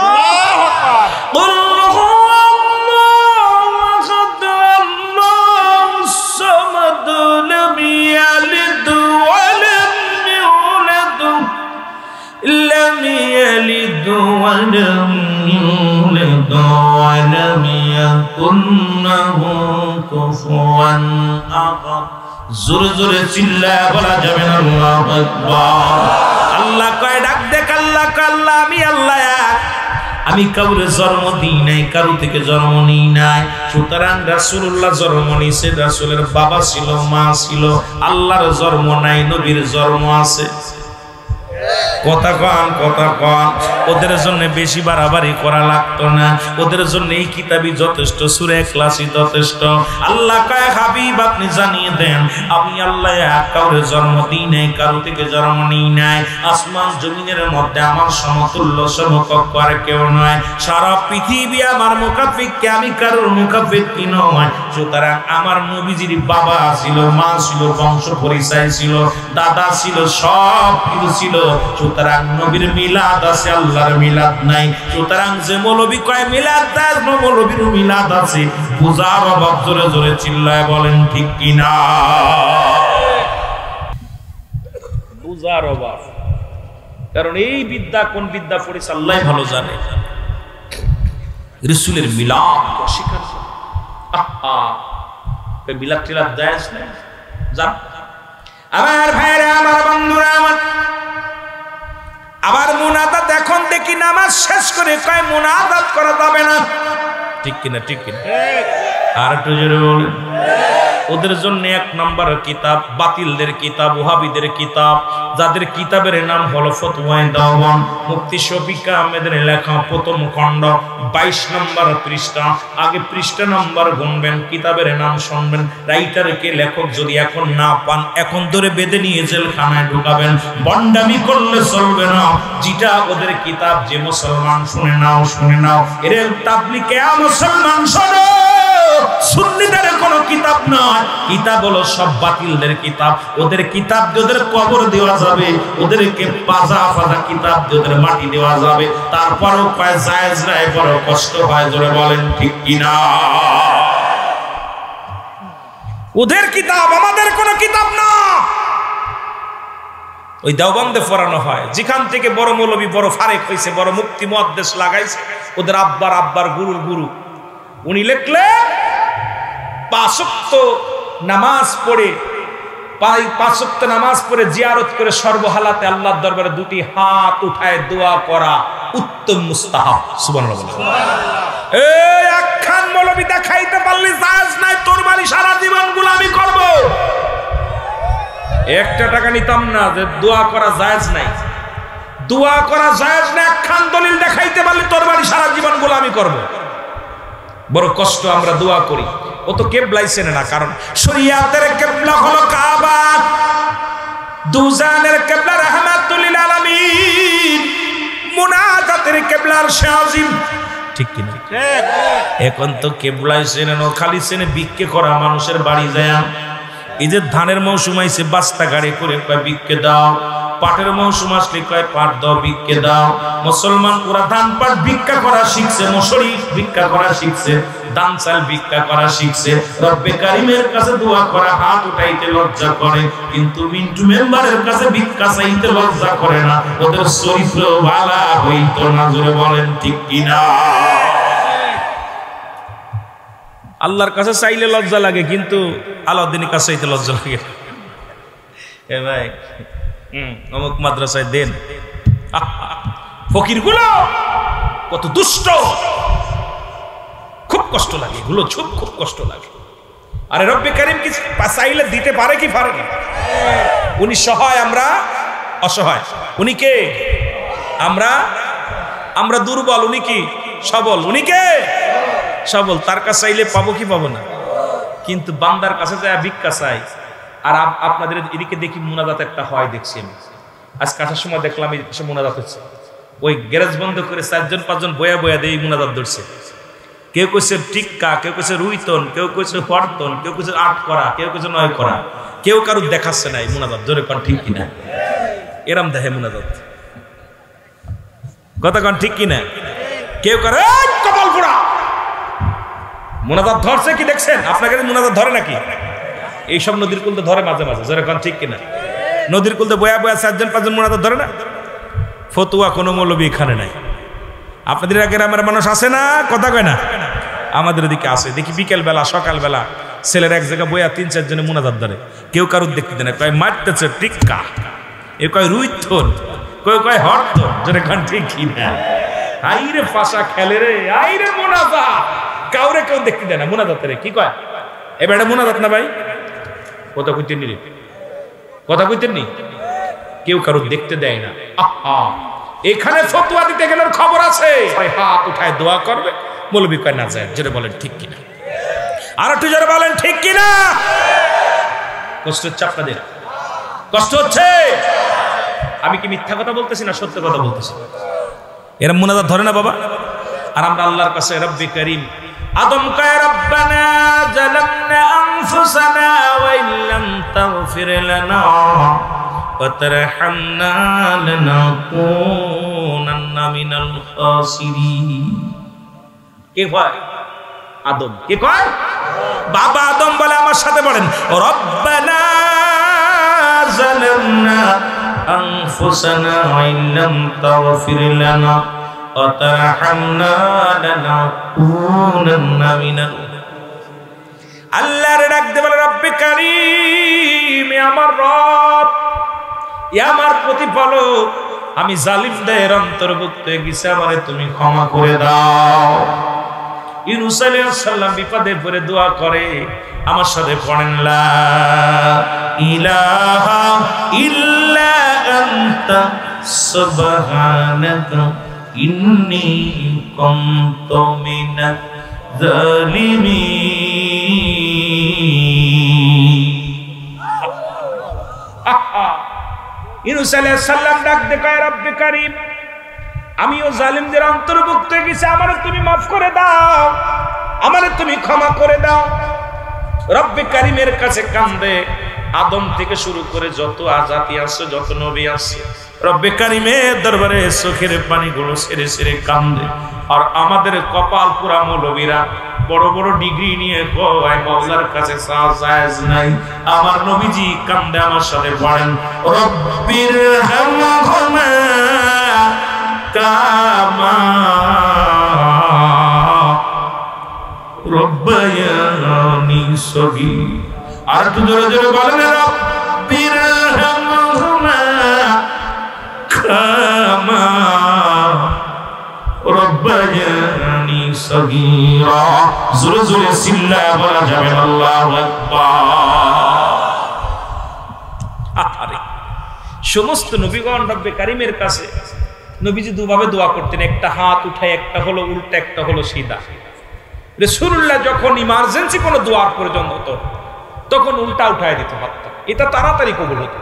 আল্লাহু আকবার। কুল হুয়াল্লাহু আহাদ আল্লাহুস সামাদ লাম ইয়ালিদ ওয়া লাম ইউলাদ লাম ইয়ালিদ ওয়া লাম ইউলাদ ওয়া লাম ইয়াকুন লাহু কুফুয়ান আহাদ। জোরে জোরে চিল্লায়া বলা যাবে না আল্লাহু আকবার। আল্লাহ কয় ডাক দেখ, আল্লাহ কয় আল্লাহ আমি আল্লাহ এক। আমি কাউরে জন্ম দিই নাই, কারো থেকে জন্ম নিই নাই। সুতরাং রাসূলুল্লাহ জন্ম নিছে, রাসূলের বাবা ছিল, মা ছিল। আল্লাহর জন্ম নাই, নবীর জন্ম আছে। কথা কন, কথা কন। ওদের জন্য বেশি বাড়াবাড়ি করা লাগতো না, ওদের জন্য এই কিতাবই যথেষ্ট, সূরা ইখলাসই যথেষ্ট। আল্লাহ কয় হাবিব আপনি জানিয়ে দেন আমি আল্লাহ এক, কাউরে জন্ম দিই নাই, কারো থেকে জন্ম নিই নাই। আসমান জমিনের মধ্যে আমার সমতুল্য সমকক্ষ আর কেউ নয়। সারা পৃথিবী আমার মুকাফিক্কি, আমি কারোর মুকাফিক্কি নয়। সুতরাং আমার নবীজির বাবা ছিল, মা ছিল, বংশ পরিচয় ছিল, দাদা ছিল, সব কিছু ছিল। সুতরাং নবীর মিলাদ আছে, আল্লাহর মিলাদ নাই। সুতরাং যে মৌলবী কয় মিলাদ নাই, মৌলবীর মিলাদ আছে। বুঝার অভাব। জোরে জোরে চিল্লায় বলেন ঠিক কিনা? বুঝার অভাব। কারণ এই বিদ্যা কোন বিদ্যা পড়েছে আল্লাহ ভালো জানে। রাসূলের মিলাদ অস্বীকার করে, মিলাদ টিলাদ জায়েজ নাই। জান আমার ভাইরা, আমার বন্ধুরা, আমার আবার মুনাজাত এখন দেখি নামাজ শেষ করে কয় মুনাজাত করা যাবে না। ঠিক কিনা? ঠিক কিনা? আর একটু জোরে বলেন। ওদের জন্য এক নম্বর কিতাব বাতিলদের কিতাব, ওহাবীদের কিতাব, যাদের কিতাবের নাম হলো ফতওয়ায়ে দাওয়ান, মুফতি শফিক আহমেদের লেখা প্রথম খণ্ড 22 নম্বর পৃষ্ঠা। আগে পৃষ্ঠা নম্বর গুনবেন, কিতাবের নাম শুনবেন, রাইটারকে লেখক যদি এখন না পান এখন ধরে বেঁধে নিয়ে জেলখানায় ঢুকাবেন। বন্ডামি করলে চলবে না। যেটা ওদের কিতাব, যে মুসলমান শুনে নাও, শুনে নাও। এর তাবলীগে মুসলমান শোনো, সুন্নিদের কোনো কিতাব নয়। কিতাব হলো সব বাতিলদের কিতাব। ওদের কিতাব দিয়ে ওদের কবর দেওয়া যাবে, ওদেরকে পাজা পাজা কিতাব দিয়ে ওদের মাটি দেওয়া যাবে। তারপরও কয় জায়েজ নাই, বড় কষ্ট হয়। জোরে বলেন ঠিক কিনা? ওদের কিতাব, আমাদের কোনো কিতাব না। ওই দেওবন্দে পড়ানো হয়, যেখান থেকে বড় মৌলবী বড় ফারেক হয়েছে, বড় মুক্তি মুহাদ্দিস লাগাইছে, ওদের আব্বার গুরুর গুরু উনি লিখলেন 5 ওয়াক্ত নামাজ পড়ে 5 ওয়াক্ত নামাজ পড়ে জিয়ারত করে সর্বহালাতে আল্লাহর দরবারে 2টি হাত উঠায় দোয়া করা উত্তম মুস্তাহাব। সুবহানাল্লাহ। এই আখ্যান মৌলবী দেখাইতে পারলি জায়েজ নাই, তোর বাড়ি সারা জীবন গোলামি করব। 1 টাকা নিতাম না যে দোয়া করা জায়েজ নাই, দোয়া করা জায়েজ না, একখান দলিল দেখাইতে পারলি তোর বাড়ি সারা জীবন গোলামি করব। বড় কষ্ট আমরা দোয়া করি, ও তো কিবলাই চেনে না, কারণ শরিয়াতের কিবলা হলো কাবা, দুজানের কিবলা রাহমাতুল লিল আলামিন, মুনাজাতের কিবলা আরশ আজিম। ঠিক কি না? এখন তো কিবলাই চেনে না, খালি চেনে ভিক্ষে করা মানুষের বাড়ি যায়। এই যে ধানের মৌসুম আইছে বাস্তা গাড়ি করে কয় ভিক্ষে দাও, পাটের মৌসুম আসলে কয় পাট দাও ভিক্ষে দাও। মুসলমান ওরা ধান পাট ভিক্ষা করা শিখছে, মশরি ভিক্ষা করা শিখছে, ধান চাল ভিক্ষা করা শিখছে। রব্বে কারিমের কাছে দোয়া করা হাত উঠাইতে লজ্জা করে, কিন্তু মিন্টু মেম্বারের কাছে ভিক্ষা চাইতে লজ্জা করে না। ওদের চরিত্র ভালো হইতো না, জোরে বলেন ঠিক কিনা? আল্লাহর কাছে চাইলে লজ্জা লাগে, কিন্তু আলাউদ্দিনের কাছে চাইতে লজ্জা লাগে। এ ভাই অমুক মাদ্রাসায় দেন, ফকির গুলো কত দুষ্ট, খুব কষ্ট লাগে এগুলো, খুব কষ্ট লাগে। আরে রব্বে কারিম কি চাইলে দিতে পারে কি পারে না? উনি সহায়, আমরা অসহায়। উনি কে? আমরা দুর্বল, উনি কি সবল? উনি কে? সবল। তার কাছে চাইলে পাবো কি পাবো না? কিন্তু বান্দার কাছে যায় ভিক্ষা চাই। আর আপনাদের এদিকে দেখি মুনাজাত একটা হয়, দেখছি আমি আজকে আসার সময় দেখলাম এই মুনাজাত হচ্ছে। ওই গ্যারেজ বন্ধ করে 4-5 বয়া দিয়ে মুনাজাত ধরছে। কেউ কইছে টিক্কা, কেউ কইছে রুইতন, কেউ কইছে হরতন, কেউ কইছে 8 করা, কেউ কইছে 9 করা। কেউ কারুর দেখাচ্ছে না এই মুনাজাত, জোরে কন ঠিক কিনা? এরম দেখে মুনাজাত, কথা কন ঠিক কিনা? কেউ করে কপাল পোড়া মুনাজাত ধরছে কি দেখছেন? আপনাকে মুনাজাত ধরে নাকি? এইসব নদীর কুলতে ধরে মাঝে মাঝে, জোরে কন ঠিক কিনা? নদীর কুলতে বয়া 4-5 মুনাজাত ধরে না। ফতুয়া কোনো মৌলবী এখানে নাই। আপনাদের গ্রামের মানুষ আছে না? কথা কয় না? আমাদের দিকে আছে, দেখি বিকেল বেলা সকাল বেলা ছেলের এক জায়গায় বইয়া 3-4 জনে মুনাজাত ধরে। কেউ কারুর দেখতে দেয় না, কয় মারতেছে টিক্কা, এ কয় রুইথন, কেউ কয় হরথন, জোরে কন ঠিক কিনা? আইরে ফাঁসা খেলে রে, আইরে মুনাজাত, কাউরে কেউ দেখতে দেয় না মুনাজাত রে। কি কয় এবার এটা মুনাজাত না ভাই? কথা কইতেন নি, কথা কইতেন নি? কেউ কারুর দেখতে দেয় না। আহা, এখানে ফতোয়া দিতে গেলে খবর আছে, হাত উঠায় দোয়া করবে, মৌলবী কয় না যায়। জোরে বলেন ঠিক কিনা? আর একটু জোরে বলেন ঠিক কিনা? কষ্ট হচ্ছে আপনাদের? কষ্ট হচ্ছে? আমি কি মিথ্যা কথা বলতেছি না সত্য কথা বলতেছি? এরা মুনাজাত ধরে না বাবা? আর আমরা আল্লাহর কাছে রব্বে কারীম, আদম কয় রব্বানা জালামনা আনফুসানা ওয়া ইল্লাম তাগফির লানা ওয়া তারহামনা লানাকুনান্না মিনাল খাসিরিন। কে কয়? আদম। কে কয়? বাবা আদম বলে, আমার সাথে বলেন, রব্বানা জালামনা আনফুসানা ওয়া ইল্লাম তাগফির লানা ওয়া তারহামনা লানাকুনান্না মিনাল। আল্লাহর ডাক দে বলে, রব্বে কারীম, আমার রব, আমার প্রতিপালক, আমি জালিমদের অন্তর্ভুক্ত হয়ে গেছি, আমারে তুমি ক্ষমা করে দাও। ইউনূস আলাইহিস সালাম বিপদে পড়ে দোয়া করে, আমার সাথে পড়েন লা ইলাহা ইল্লা আনতা সুবহানাকা ইন্নী কুনতু মিনাজ জালিমিন। ইউনূস আলাইহিস সালাম ডাক দে কয়, রব্বে কারীম, আমিও জালিমদের অন্তর্ভুক্ত হয়ে গেছি, আমারে তুমি মাফ করে দাও, আমারে তুমি ক্ষমা করে দাও। রব্বে কারীমের কাছে কান্দে, আদম থেকে শুরু করে যত আজাতি আছে, যত নবী আছে, রব্বে কারীমের দরবারে চোখের পানিগুলো ছেড়ে ছেড়ে কান্দে। আর আমাদের কপাল পুরা মৌলবীরা বড় বড় ডিগ্রি নিয়ে কয় মাওলার কাছে চাওয়া জায়েজ নাই। আমার নবীজি কান্দে আমার সাথে পড়েন রব্বির হামহুমা কামা রব্বায়ানি সগীর। আর একটু জোরে জোরে বলেন রব্বির হামহুমা কামা রব্বায়ানি সগীরা। জোরে জোরে চিল্লায়া বলা যাবে আল্লাহু আকবার। সমস্ত নবীগণ রব্বে কারিমের কাছে নবীজি দুভাবে দোয়া করতেন, একটা হাত উঠায়, একটা হলো উল্টা, একটা হলো সিধা। রাসূলুল্লাহ যখন ইমার্জেন্সি কোনো দোয়ার প্রয়োজন হতো তখন উল্টা উঠায় দিত হাতটা, এটা তাড়াতাড়ি কবুল হতো,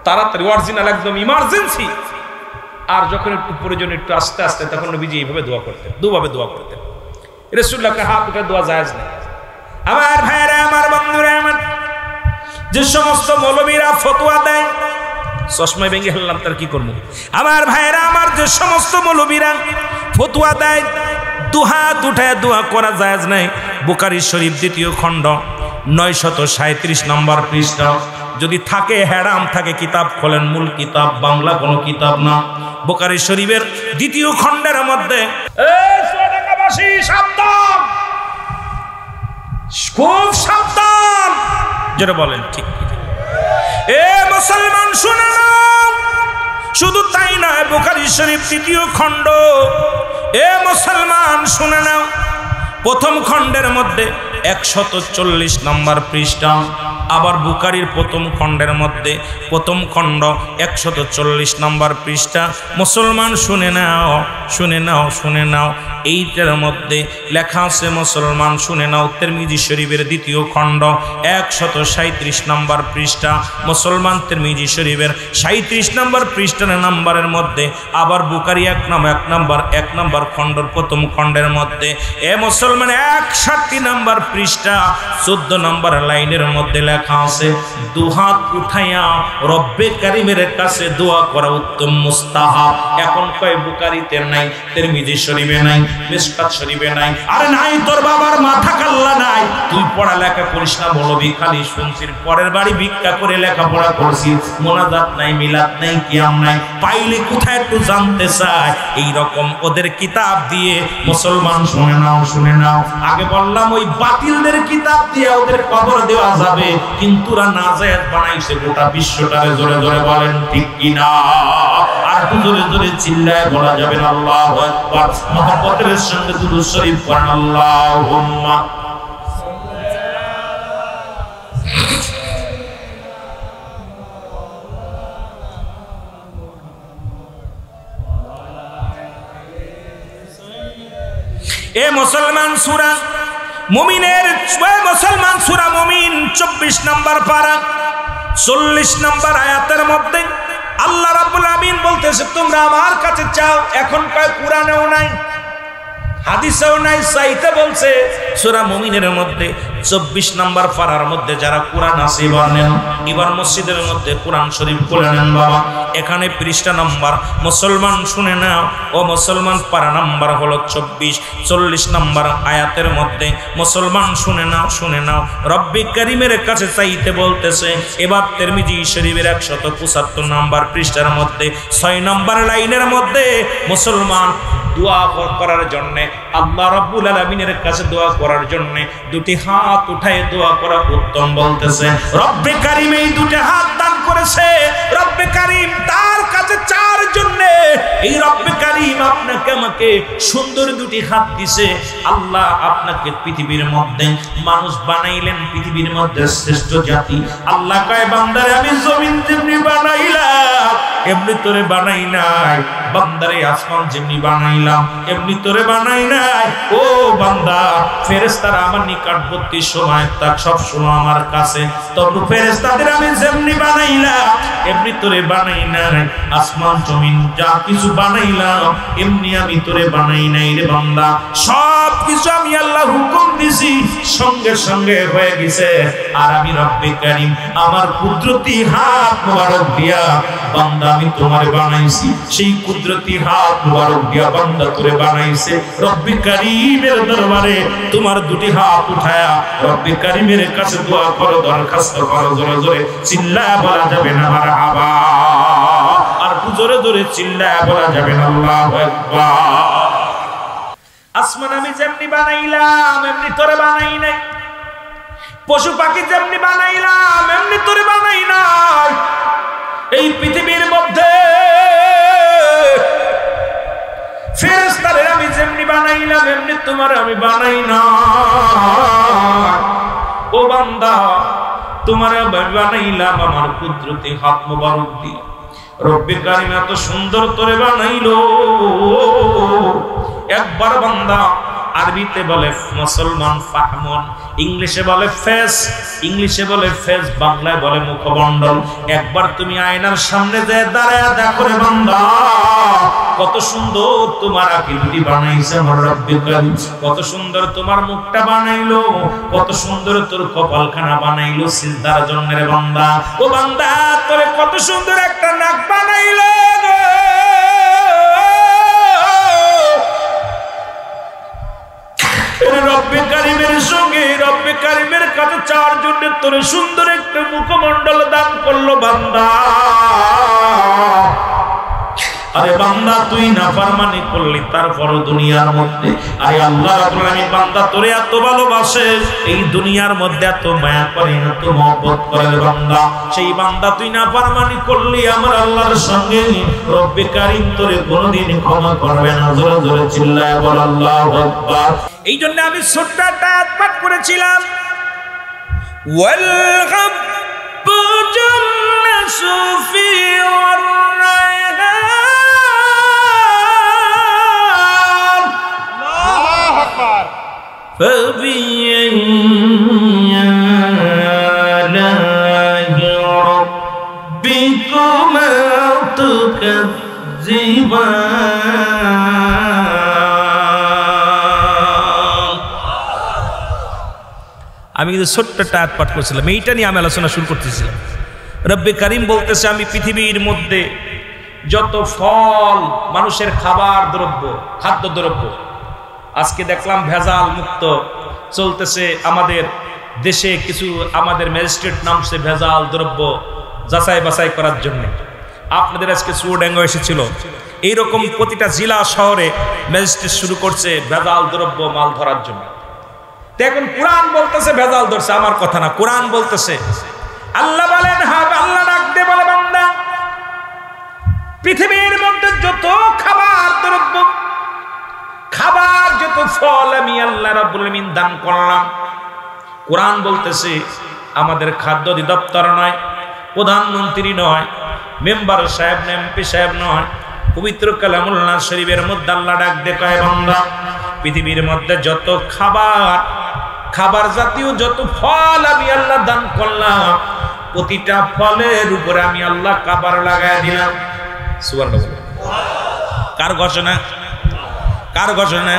তাড়াতাড়ি অরিজিনাল একদম ইমার্জেন্সি। আর যখন একটু প্রয়োজন একটু আস্তে আস্তে, তখন নবীজি এইভাবে দোয়া করতেন, দুভাবে দোয়া করতেন। রাসূলুল্লাহকে হাত উঠে দোয়া জায়েজ নেই। আমার ভাইরা, আমার বন্ধুরা, আমার যে সমস্ত মৌলবীরা ফতোয়া দেয়, চশমা ভেঙে ফেললাম তার কি করবো। আমার ভাইরা, আমার যে সমস্ত মৌলবীরা ফতোয়া দেয় দুহাত উঠায় দোয়া করা জায়েজ নাই। বুখারী শরীফ 2য় খণ্ড 937 নম্বর পৃষ্ঠা। যদি থাকে হেরাম থাকে কিতাব খোলেন, মূল কিতাব, বাংলা কোনো কিতাব না। বুখারী শরীফের 2য় খণ্ডের মধ্যে সাবধান, খুব সাবধান, যেটা বলেন ঠিক। এ মুসলমান শুনে নাও, শুধু তাই নয়, বুখারী শরীফ 2য় খণ্ড, এ মুসলমান শুনে নাও, 1ম খণ্ডের মধ্যে 140 নম্বর পৃষ্ঠা। আবার বুখারীর 1ম খণ্ডের মধ্যে 1ম খণ্ড 140 নম্বর পৃষ্ঠা। মুসলমান শুনে নাও, শুনে নাও, শুনে নাও, এইটার মধ্যে লেখা আছে, মুসলমান শুনে নাও, তিরমিজি শরীফের 2য় খণ্ড 137 নম্বর পৃষ্ঠা। মুসলমান তিরমিজি শরীফের 37 নম্বর পৃষ্ঠার নাম্বারের মধ্যে, আবার বুখারী 1 নম্বর খণ্ডের 1ম খণ্ডের মধ্যে, এ মুসলমান 61 নম্বর পৃষ্ঠা 14 নম্বর লাইনের মধ্যে লেখা আছে, দুহাত উঠাইয়া রব্বে কারিমের কাছে দোয়া করা উত্তম মুস্তাহাব। এখন কয় বুখারীতে নাই, তিরমিজি শরীফে নাই, মিশকাত শরীফে নাই। আরে নাই, তোর বাবার মাথা কাল্লা নাই, তুই পড়ালেখা করিস না, মৌলবি খালি শুনছিস, পরের বাড়ি ভিক্ষা করে লেখাপড়া করছিস, মোনাজাত নাই, মিলাদ নাই, কিয়াম নাই, পাইলে কোথায় একটু জানতে চায়। এইরকম ওদের কিতাব দিয়ে মুসলমান শুনে নাও, শুনে নাও, আগে বললাম ওই বাতিলদের কিতাব দিয়ে ওদের কবর দেওয়া যাবে, কিন্তু ওরা নাজায়েজ বানাইছে গোটা বিশ্বটারে। জোরে জোরে বলেন ঠিক কিনা? আর জোরে জোরে চিল্লায় বলা যাবে না আল্লাহু আকবার। মহব্বতের সঙ্গে দুরূদ শরীফ পড়েন, আল্লাহুম্মা। এ মুসলমান সূরা মুমিনের, মুসলমান সূরা মুমিন 24 নম্বর পারা 40 নম্বর আয়াতের মধ্যে আল্লাহ রাব্বুল আমিন বলতেছে, তোমরা আমার কাছে চাও। এখন কয় কুরআনেও নাই, হাদিসেও নাই, চাইতে বলছে। সূরা মুমিনের মধ্যে 24 নম্বর পারার মধ্যে যারা কোরআন আছে এবার নেন, এবার মসজিদের মধ্যে কোরআন শরীফ খুলে নেন বাবা। এখানে পৃষ্ঠা নাম্বার, মুসলমান শুনে নাও, ও মুসলমান পারা নাম্বার হলো 24, 40 নম্বর আয়াতের মধ্যে মুসলমান শুনে নাও, শুনে নাও, রব্বে কারিমের কাছে চাইতে বলতেছে। এবার তিরমিজি শরীফের 175 নম্বর পৃষ্ঠার মধ্যে 6 নম্বর লাইনের মধ্যে মুসলমান দোয়া করার জন্য, আল্লাহ রাব্বুল আলামিনের কাছে দোয়া করার জন্য দুটি হাত উঠায় দোয়া করা উত্তম বলতেছে। রব্বে কারীম এই দুটি হাত দান করেছে, রব্বে কারীম তার কাছে চার জন্য। এই রব্বে কারীম আপনাকে আমাকে সুন্দর দুটি হাত দিছে। আল্লাহ আপনাকে পৃথিবীর মধ্যে মানুষ বানাইলেন, পৃথিবীর মধ্যে শ্রেষ্ঠ জাতি। আল্লাহ কয় বান্দারে আমি জমিন যেমনি বানাইলাম এমনি তোরে বানাই নাই, বান্দারে আসমান যেমনি বানাইলাম এমনি তোরে বানাই নাই। ও বান্দা, ফেরেশতারা আমার নিকটবর্তী সময় তাক সব সময় আমার কাছে, তবে ফেরেশতাদের আমি যেমনি বানাইলাম এমনি তোরে বানাই নাই। আসমান জমিন যা কিছু বানাইলাম এমনি আমি তোরে বানাই নাই রে বান্দা। সব কিছু আমি আল্লাহ হুকুম দিছি, সঙ্গে সঙ্গে হয়ে গেছে। আর আমি রব্বে কারীম আমার কুদরতি হাত মোবারক দিয়া বান্দা আমি তোমারে বানাইছি। সেই কুদরতি হাত মুবারক দিয়া বান্দা করে বানাইছে। রব্বি কারীমের দরবারে তোমার দুটি হাত উঠায়া রব্বি কারীমের কাছে দোয়া করো, দরখাস্ত করো। জোরে জোরে চিল্লায়া বলা যাবে না মারহাবা, আর জোরে জোরে চিল্লায়া বলা যাবে না আল্লাহু আকবার। আসমান আমি যেমনি বানাইলাম এমনি তোরে বানাই নাই, পশু পাখি যেমনি বানাইলাম এমনি তোরে বানাই নাই। এই পৃথিবীর মধ্যে ফেরেশতারে আমি যেমনি বানাইলাম এমনি তোমার আমি বানাই না। ও বান্দা তোমার আমি বানাইলাম আমার কুদরতি হাত মোবারক দিয়ে। রব্বি কারীম এত সুন্দর তোরে বানাইলো। একবার বান্দা আরবিতে বলে মুসলমান ফাহমুন, ইংলিশে বলে ফেস, ইংলিশে বলে ফেস, বাংলায় বলে মুখমণ্ডল। একবার তুমি আয়নার সামনে যে দাঁড়ায়া দেখো রে বান্দা, কত সুন্দর তোমার আকৃতি বানাইছে আমার রব্বি কারীম, কত সুন্দর তোমার মুখটা বানাইলো, কত সুন্দর তোর কপালখানা বানাইলো সিজদার জন্য রে বান্দা। ও বান্দা তোরে কত সুন্দর একটা নাক বানাইলো। রব্বি কারীমের সঙ্গে রব্বি কারীমের কাছে চাওয়ার জন্য তোর সুন্দর একটা মুখমণ্ডল দান করলো বান্দা। আরে বান্দা তুই নাফরমানি করলি, তারপরও দুনিয়ার মধ্যে আরে আল্লাহ রাব্বুল আলামিন বান্দা তোরে এত ভালোবাসে, এই দুনিয়ার মধ্যে এত মায়া করে, এত মহব্বত করে বান্দা। সেই বান্দা তুই নাফরমানি করলি আমার আল্লাহর সঙ্গে, রব্বি কারীম তোরে কোনোদিন ক্ষমা করবে না। জোরে জোরে চিল্লায়া বল আল্লাহু আকবার। এই জন্য আমি ছোট্ট একটা আয়াত পাঠ করেছিলাম, ওয়াল হাব্বু জান্নাতু ফি فبأي آلاء ربكما تكذبان। আমি কিন্তু ছোট্ট একটা আয়াত পাঠ করেছিলাম, এইটা নিয়ে আমি আলোচনা শুরু করতেছিলাম। রব্বি কারীম বলতেছে আমি পৃথিবীর মধ্যে যত ফল, মানুষের খাবার দ্রব্য, খাদ্য দ্রব্য, আজকে দেখলাম ভেজাল মুক্ত চলতেছে আমাদের দেশে। কিছু আমাদের ম্যাজিস্ট্রেট নামছে ভেজাল দ্রব্য যাচাই বাছাই করার জন্য। আপনাদের আজকে চুয়াডাঙ্গা এসেছিল, এইরকম প্রতিটা জেলা শহরে ম্যাজিস্ট্রেট শুরু করছে ভেজাল দ্রব্য মাল ধরার জন্য। এখন কোরআন বলতেছে ভেজাল ধরছে, আমার কথা না, কোরআন বলতেছে। আল্লাহ বলেন, হ্যাঁ আল্লাহ ডাকতে বলে বান্দা পৃথিবীর মধ্যে যত খাবার দ্রব্য, খাবার যত ফল আমি আল্লাহ রাব্বুল আলামিন দান করলাম। কোরআন বলতেছে আমাদের খাদ্য অধিদপ্তর নয়, প্রধানমন্ত্রী নয়, মেম্বার সাহেব নয়, এমপি সাহেব নয়, পবিত্র কালামুল্লাহ শরীফের মধ্যে আল্লাহ ডাক দিয়ে কয় বান্দা পৃথিবীর মধ্যে যত খাবার, খাবার জাতীয় যত ফল আমি আল্লাহ দান করলাম, প্রতিটা ফলের উপরে আমি আল্লাহ কাবার লাগায় দিলাম। সুবহানাল্লাহ। কার ঘোষণা? কার ঘোষণা?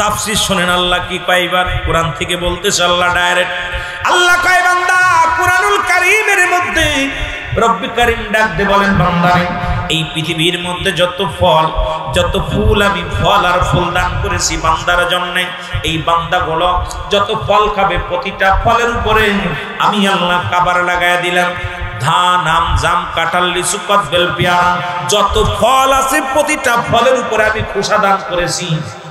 তাফসীর শুনেন আল্লাহ কি পাইবার কোরআন থেকে বলতেছে। আল্লাহ ডাইরেক্ট আল্লাহ কয় বান্দা কুরআনুল কারীমের মধ্যে রব্বি কারীম ডাক দিয়ে বলেন বান্দা এই পৃথিবীর মধ্যে যত ফল, যত ফুল আমি ফল আর ফুল দান করেছি বান্দার জন্য, এই বান্দাগুলো যত ফল খাবে প্রতিটা ফলের উপরে আমি আল্লাহ কাবার লাগায় দিলাম। ধান, আম, জাম, কাঁঠাল, লিচু, কদবেল, পেয়ারা যত ফল আছে প্রতিটা ফলের উপরে আমি খোসা দান করেছি।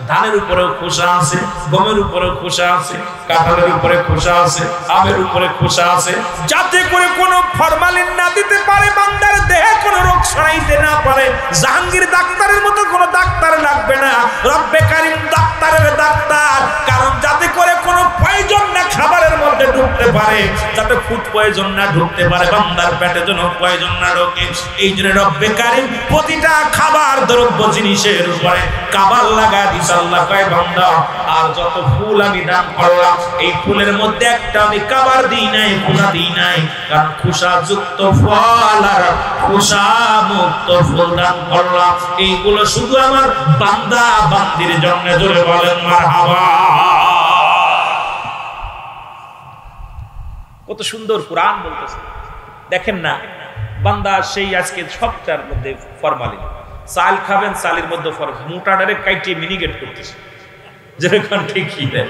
ধানের উপরেও খোসা আছে, গমের উপরেও খোসা আছে, কাঁঠালের উপরে খোসা আছে, আমের উপরে খোসা আছে, যাতে করে কোনো ফরমালিন না দিতে পারে, বান্দার দেহে কোনো রোগ ছড়াইতে না পারে। জাহাঙ্গীর ডাক্তারের মতো কোনো ডাক্তার লাগবে না, রব্বে কারীম ডাক্তারের ডাক্তার। কারণ যাতে করে কোনো পয়জন না খাবারের মধ্যে ঢুকতে পারে, যাতে ফুড পয়জন না ঢুকতে পারে, বান্দার পেটে যেন পয়জন না ঢোকে। এই জন্য রব্বে কারীম প্রতিটা খাবার দ্রব্য জিনিসের উপরে কাবার লাগা দিছে। আল্লাহ কয় বান্দা আর যত ফুল আমি দান করলাম এই ফুলের মধ্যে একটা আমি কাবার দিই নাই, খোসা দিই নাই, কারণ খোসা যুক্ত ফল আর খোসা মুক্ত ফুল দান করলাম। এইগুলো শুধু আমার বান্দা বান্দির জন্য। জোরে বলেন মারহাবা। কত সুন্দর কোরআন বলতেছে। দেখেন না বান্দা সেই আজকে সবটার মধ্যে ফরমালিন, চাল খাবেন, চালের মধ্যে ফরক মোটা ডাইরেক্ট কাইটিয়ে মিনিগেট করতেছে, যেরকম ঠিকই দেয়।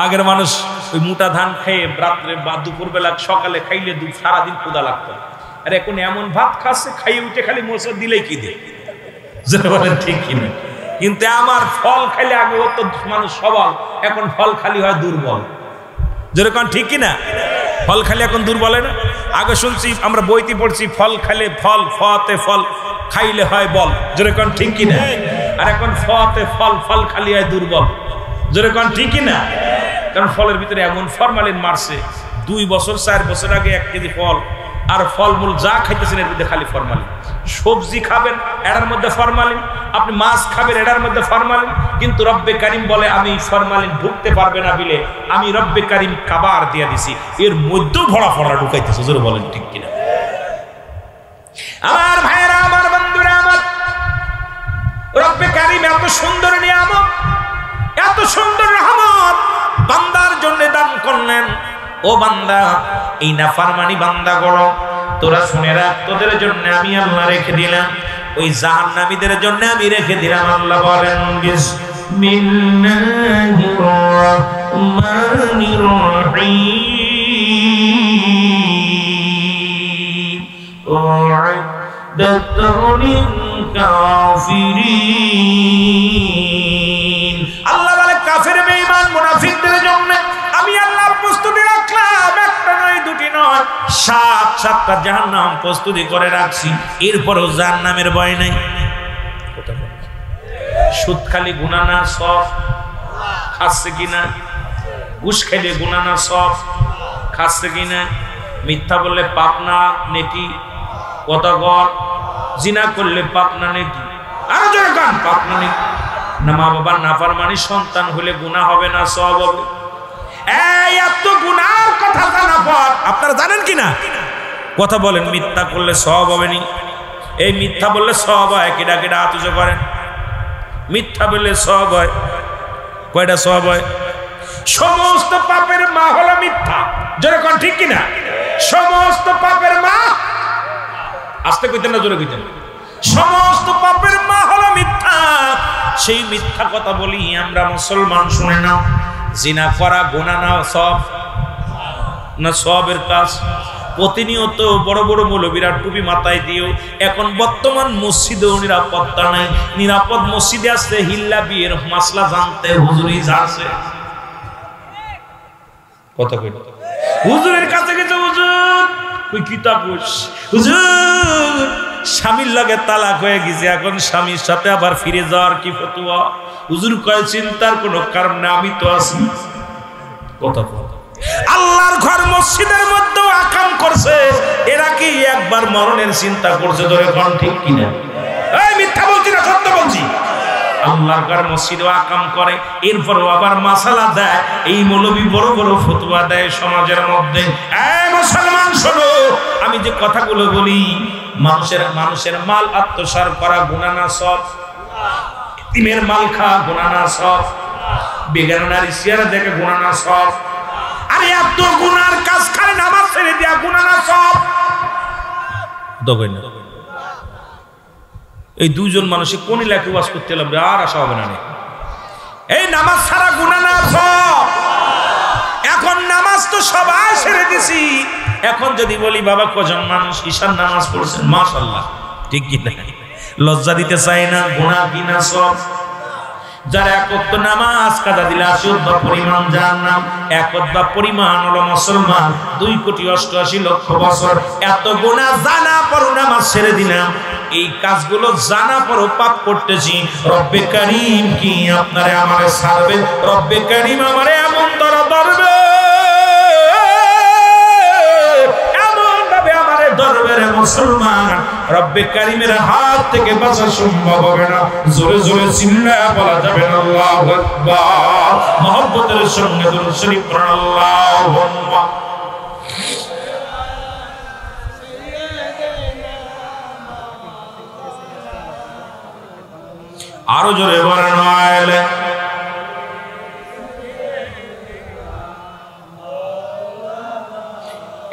আগের মানুষ ওই মোটা ধান খেয়ে রাত্রে বা দুপুরবেলা সকালে খাইলে সারাদিন ক্ষুধা লাগতো, আর এখন এমন ভাত খাচ্ছে খাইয়ে উঠে খালি মোচা দিলেই কি দেয়, যেটা বলেন ঠিক কিনা। কিন্তু আমার ফল খাইলে আগে হতো মানুষ সবল, এখন ফল খালি হয় দুর্বল, যেরকম ঠিক কিনা। ফল খালি এখন দুর্বল না। আগে শুনছি আমরা বইতে পড়ছি ফল খাইলে ফল, ফতে ফল খাইলে হয় বল, যেরকম ঠিক কিনা। আর এখন ফতে ফল, ফল খালি হয় দুর্বল, যেরকম ঠিক কিনা। কারণ ফলের ভিতরে এমন ফরমালিন মারছে, 2 বছর 4 বছর আগে 1 কেজি ফল আর ফলমূল যা খাইতেছেন এর মধ্যে খালি ফরমালিন। সবজি খাবেন এটার মধ্যে ফরমালিন, আপনি মাছ খাবেন এটার মধ্যে ফরমালিন। কিন্তু রব্বে কারিম বলে আমি ফরমালিন ঢুকতে পারবে না বলে আমি রব্বে কারিম কাবার দিয়ে দিছি, এর মধ্যেও ভরা ফলা ঢুকাইতেছে, জোরে বলেন ঠিক কিনা। আমার ভাইরা, আমার বন্ধুরা, আমার রব্বে কারিম এত সুন্দর নিয়ামত, এত সুন্দর রহমত বান্দার জন্য দান করলেন। ও বান্দা, এই নাফরমানি বান্দা করো, তোরা শুনে রাখ, তোদের জন্য আমি আল্লাহ রেখে দিলাম, ওই জাহান্নামীদের জন্য আমি রেখে দিলাম। আল্লাহ বলেন বিসমিল্লাহির রাহমানির রহিম উ'ইদ্দাতুল কাফিরিন। আল্লাহ বলে কাফের বেঈমান মুনাফিকদের জন্য আমি আল্লাহ প্রস্তুতি রাখলাম, একটা নয়, দুটি নয়, 7টা জাহান্নাম প্রস্তুতি করে রাখছি। এরপরও জাহান্নামের ভয় নাই। সুদ খালি গুনাহ না সব খাচ্ছে কিনা, ঘুষ খাইলে গুনাহ না সব খাচ্ছে কিনা, মিথ্যা বললে পাপ না নেকি, কথা বল, জিনা করলে পাপ না নেকি, আরো জোরে গান পাপ না নেকি, না মা বাবার নাফরমানি সন্তান হলে গুনাহ হবে না সওয়াব হবে। এই এত গুনার কথা জানা পর আপনারা জানেন কিনা, কথা বলেন, মিথ্যা করলে সওয়াব হবে নি? এই মিথ্যা বললে সওয়াব হয়, কেডা কেডা হাত উঁচু করেন। মিথ্যা বললে সওয়াব হয়, কয়টা সওয়াব হয়? সমস্ত পাপের মা হলো মিথ্যা, যেরকম ঠিক কিনা। সমস্ত পাপের মা, আস্তে কইতেন না জোরে কইতেন, সমস্ত পাপের মা হলো মিথ্যা। সেই মিথ্যা কথা বলি আমরা মুসলমান, শুনে নাও, জিনা করা গুনাহ না সব না সবের কাজ। প্রতিনিয়ত বড় বড় মৌলবীরা টুপি মাথায় দিও, এখন বর্তমান মসজিদেও নিরাপত্তা নাই। নিরাপদ মসজিদে আছে হিল্লা বিয়ের মাসলা জানতে হুজুরি যাচ্ছে, কথা কই হুজুরের কাছে গেছে, হুজুর ওই কিতাব হুজুর স্বামীর লাগে তালাক হয়ে গেছে, এখন স্বামীর সাথে আবার ফিরে যাওয়ার কি ফতোয়া? হুজুর কয় চিন্তার কোনো কারণ না, আমি তো আছি। কথা আল্লাহর ঘর মসজিদের মধ্যেও আকাম করছে, এরা কি একবার মরণের চিন্তা করছে? ধরে কোন ঠিক কিনা? এই মিথ্যা বলছি না, সত্য বলছি। আল্লাহর ঘর মসজিদেও আকাম করে, এরপরও আবার মাসালা দেয়। এই মৌলবী বড় বড় ফতোয়া দেয় সমাজের মধ্যে। এই মুসলমান শোনো, আমি যে কথাগুলো বলি, মানুষের মাল আত্মসাৎ করা গুনাহ না সব? তিমের মাল খাওয়া গুনাহ না সব? বেগানা নারী চেহারা দেখে গুনাহ না সব? আরে এত গুনার কাজ খালি নামাজ ছেড়ে দিয়া গুনাহ না সব? দবে না। এই দুইজন মানুষে কোন এলাকায় ওয়াজ করতে এলাম আর আশা হবে না। এই নামাজ ছাড়া গুনাহ না সব? এখন নামাজ তো সবাই ছেড়ে দিছি। এখন যদি বলি বাবা কজন মানুষ ঈশান নামাজ পড়ছেন, মাশাআল্লাহ, ঠিক কি না? লজ্জা দিতে চাই না, গুনাহ কি না সব? যারা এক ওয়াক্ত নামাজ কাজা দিলে 80 পরিমাণ জাহান্নাম, এক পরিমাণ হলো মুসলমান 2,88,00,000 বছর। এত গুনাহ জানা পরও নামাজ ছেড়ে দিলাম, এই কাজগুলো জানা পরও পাপ করতেছি। রব্বে কারীম কি আপনারে আমারে ছাড়বে? রব্বে কারীম আমারে এমন ধরা ধরবে, এমন ভাবে আমারে ধরবে রে মুসলমান, রব্বে কারীমের হাত থেকে বাঁচা সম্ভব হবে না। জোরে জোরে চিল্লায়া বলা যাবে না আল্লাহু আকবার। মহব্বতের সঙ্গে দুরূদ শরীফ পড়ুন, আল্লাহুম্মা আরো জোরে বলেন আলে।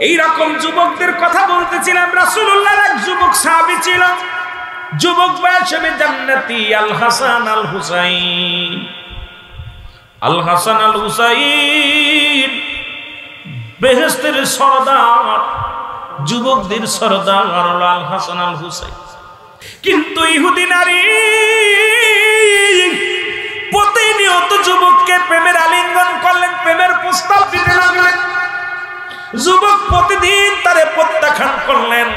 এইরকম যুবকদের কথা বলতেছিলাম। রাসূলুল্লাহর এক যুবক সাহাবী ছিল, যুবক বাসবে জান্নাতি আল হাসান আল হুসাইন। আল হাসান আল হুসাইন বেহেশতের সরদার, যুবকদের সরদার হলো আল হাসান আল হুসাইন। কিন্তু ইহুদি নারী প্রতিনিয়ত যুবককে প্রেমের আলিঙ্গন করলেন, প্রেমের প্রস্তাব দিতে লাগলেন। যুবক প্রতিদিন তারে প্রত্যাখ্যান করলেন।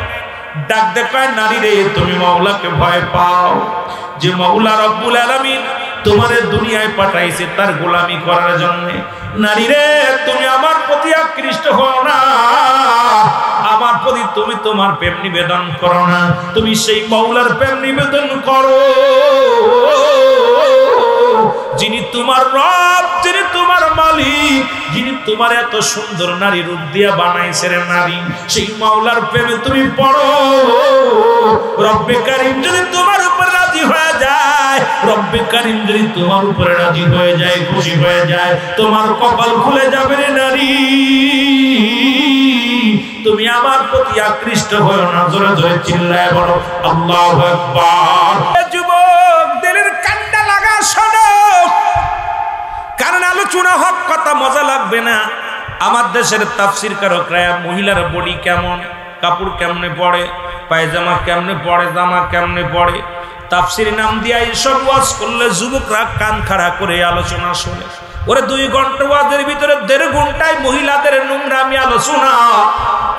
ডাক দেখায়, নারী রে তুমি মাওলাকে ভয় পাও, যে মাওলা রব্বুল আলামিন তোমারে দুনিয়ায় পাঠাইছে তার গোলামি করার জন্য। নারী রে তুমি আমার প্রতি আকৃষ্ট হও না, আমার প্রতি তুমি তোমার প্রেম নিবেদন করো না, তুমি সেই মাওলার প্রেম নিবেদন করো যিনি তোমার রব, যিনি তোমার মালিক, যিনি তোমার এত সুন্দর নারী রূপ দিয়া বানাইছে রে নারী, সেই মাওলার প্রেমে তুমি পড়ো। রব্বে কারীম যদি তোমার উপর রাজি হয়ে যায়, রব্বে কারীম যদি তোমার উপরে রাজি হয়ে যায়, খুশি হয়ে যায়, তোমার কপাল খুলে যাবে রে নারী। তুমি আমার প্রতি আকৃষ্ট হও না। জোরে জোরে চিল্লায় বলো আল্লাহু আকবার। যুবক দিলের কান্ডা লাগা শোনো, কারণ আলোচনা হক কথা মজা লাগবে না। আমার দেশের তাফসীর কারকরা মহিলার বডি কেমন, কাপড় কেমনে পরে, পায়জামা কেমনে পরে, জামা কেমনে পরে, তাফসীর নাম দিয়া এইসব ওয়াজ করলে যুবকরা কান খাড়া করে আলোচনা শোনে। ওরে 2 ঘন্টা ওয়াজের ভিতরে 1.5 ঘন্টায় মহিলাদের নোংরামি আলোচনা।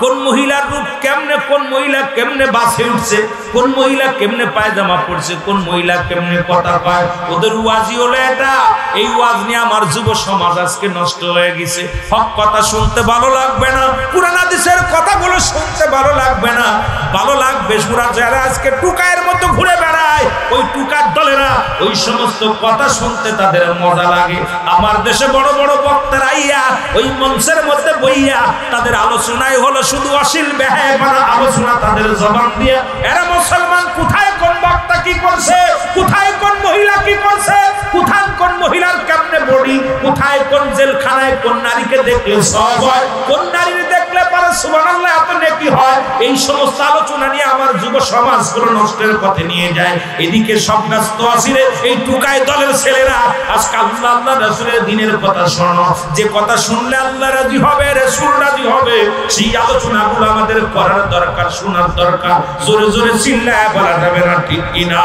কোন মহিলার রূপ কেমনে, কোন মহিলা কেমনে বাসে উঠছে, কোন মহিলা কেমনে পায়জামা পড়ছে, কোন মহিলা কেমনে কথা কয়, ওদের ওয়াজই হলো এটা। এই ওয়াজ নিয়ে আমার যুব সমাজ আজকে নষ্ট হয়ে গেছে। হক কথা শুনতে ভালো লাগবে না, কুরআন হাদিসের কথাগুলো শুনতে ভালো লাগবে না। ভালো লাগবে সুরা যারা আজকে টুকায়ের মতো ঘুরে বেড়ায়, ওই টুকার দলেরা ওই সমস্ত কথা শুনতে তাদের মজা লাগে। আমার দেশে বড় বড় বক্তারা আইয়া ওই মঞ্চের মধ্যে বইয়া তাদের আলোচনায় হলো শুধু অশ্লীল বেহায়াপনা আলোচনা তাদের জবান দিয়ে। এরা মুসলমান কোথায় কোন বক্তা কি করছে, কোথায় কোন মহিলা কি করছে, কোথায় কোন মহিলার কেমনে বডি, কোথায় কোন জেলখানায় কোন নারীকে দেখলে সওয়াব হয়, কোন নারীর দেখলে পরে সুবহানাল্লাহ এত নেকি হয়, এই সমস্ত আলোচনা নিয়ে আমার যুব সমাজ পুরো নষ্টের পথে নিয়ে যায়। এদিকে সব ব্যস্ত আছিরে এই টুকাই দলের ছেলেরা আজকে আল্লাহ আল্লাহ রাসূলের দ্বীনের কথা শোনো, যে কথা শুনলে আল্লাহ রাজি হবে, রাসূল রাজি হবে, সেই আলোচনাগুলো আমাদের করার দরকার, শোনার দরকার। জোরে জোরে চিল্লায় বলা যাবে না, ঠিক কিনা?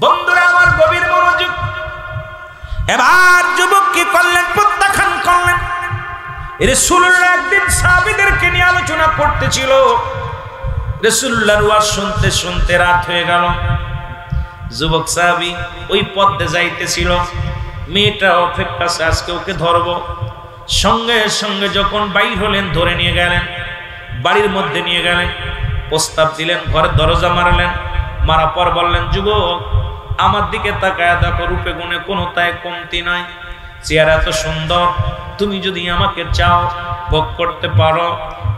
বন্ধুরা আমার গভীর মনোযোগ। এবার যুবক কি করলেন? প্রত্যাখ্যান করলেন। রাসূলুল্লাহ একদিন সাহাবীদেরকে নিয়ে আলোচনা করতেছিল। রাসূলুল্লাহর ওয়াজ শুনতে শুনতে রাত হয়ে গেল। যুবক সাহাবী ওই পথে যাইতেছিল, মেয়েটা অপেক্ষা আছে আজকে ওকে ধরবো। সঙ্গে সঙ্গে যখন বাইর হলেন ধরে নিয়ে গেলেন, বাড়ির মধ্যে নিয়ে গেলেন, প্রস্তাব দিলেন, ঘরের দরজা মারলেন। মারা পর বললেন, যুবক আমার দিকে তাকায় দেখো, রূপে গুণে কোনো তাই কমতি নাই, চেহারা এত সুন্দর, তুমি যদি আমাকে চাও ভোগ করতে পারো,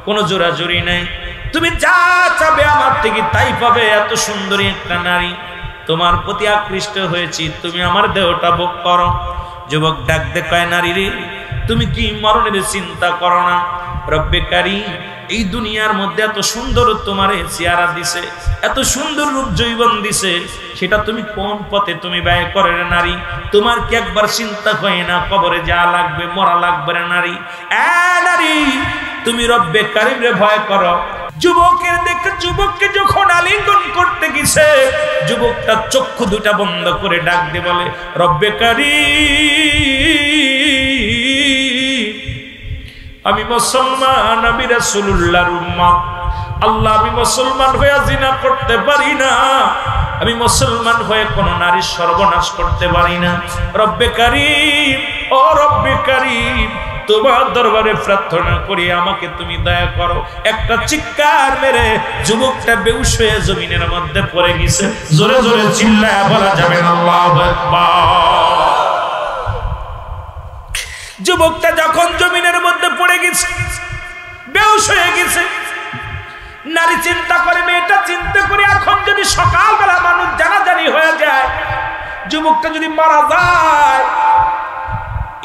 কোনো জোরাজুরি নেই, তুমি যা চাবে আমার থেকে তাই পাবে। এত সুন্দরী একটা নারী, তোমার প্রতি আকৃষ্ট হয়েছি, তুমি আমার দেহটা ভোগ করো। যুবক ডাক দেখায়, নারী রে তুমি কি মরণের চিন্তা করো না? রব্বে কারীম এই দুনিয়ার মধ্যে এত সুন্দর তোমার চেহারা দিছে, এত সুন্দর রূপ যৌবন দিছে, সেটা তুমি কোন পথে তুমি ব্যয় করে রে নারী? তোমার কি একবার চিন্তা হয় না কবরে যা লাগবে, মরা লাগবে রে নারী? নারী তুমি রব্বে কারীমরে ভয় করো। যুবকের দেখে যুবককে যখন আলিঙ্গন করতে গেছে, যুবকটা চক্ষু দুটা বন্ধ করে ডাক দিয়ে বলে, রব্বে কারীম আমি মুসলমান, আমি রাসূলুল্লাহর উম্মত। আল্লাহ আমি মুসলমান হয়ে জিনা করতে পারি না, আমি মুসলমান হয়ে কোন নারীর সর্বনাশ করতে পারি না। রব্বে কারীম, ও রব্বে কারীম তোমার দরবারে প্রার্থনা করি আমাকে তুমি দয়া করো। একটা চিৎকার মেরে যুবকটা বেহুশ হয়ে জমিনের মধ্যে পড়ে গেছে। জোরে জোরে চিল্লায় বলা যাবে না আল্লাহু আকবার। যুবকটা যখন জমিনের মধ্যে পড়ে গেছে, বেহুশ হয়ে গেছে, নারী চিন্তা করে, মেয়েটা চিন্তা করে, এখন যদি সকালবেলা মানুষ জানাজানি হয়ে যায়, যুবকটা যদি মারা যায়,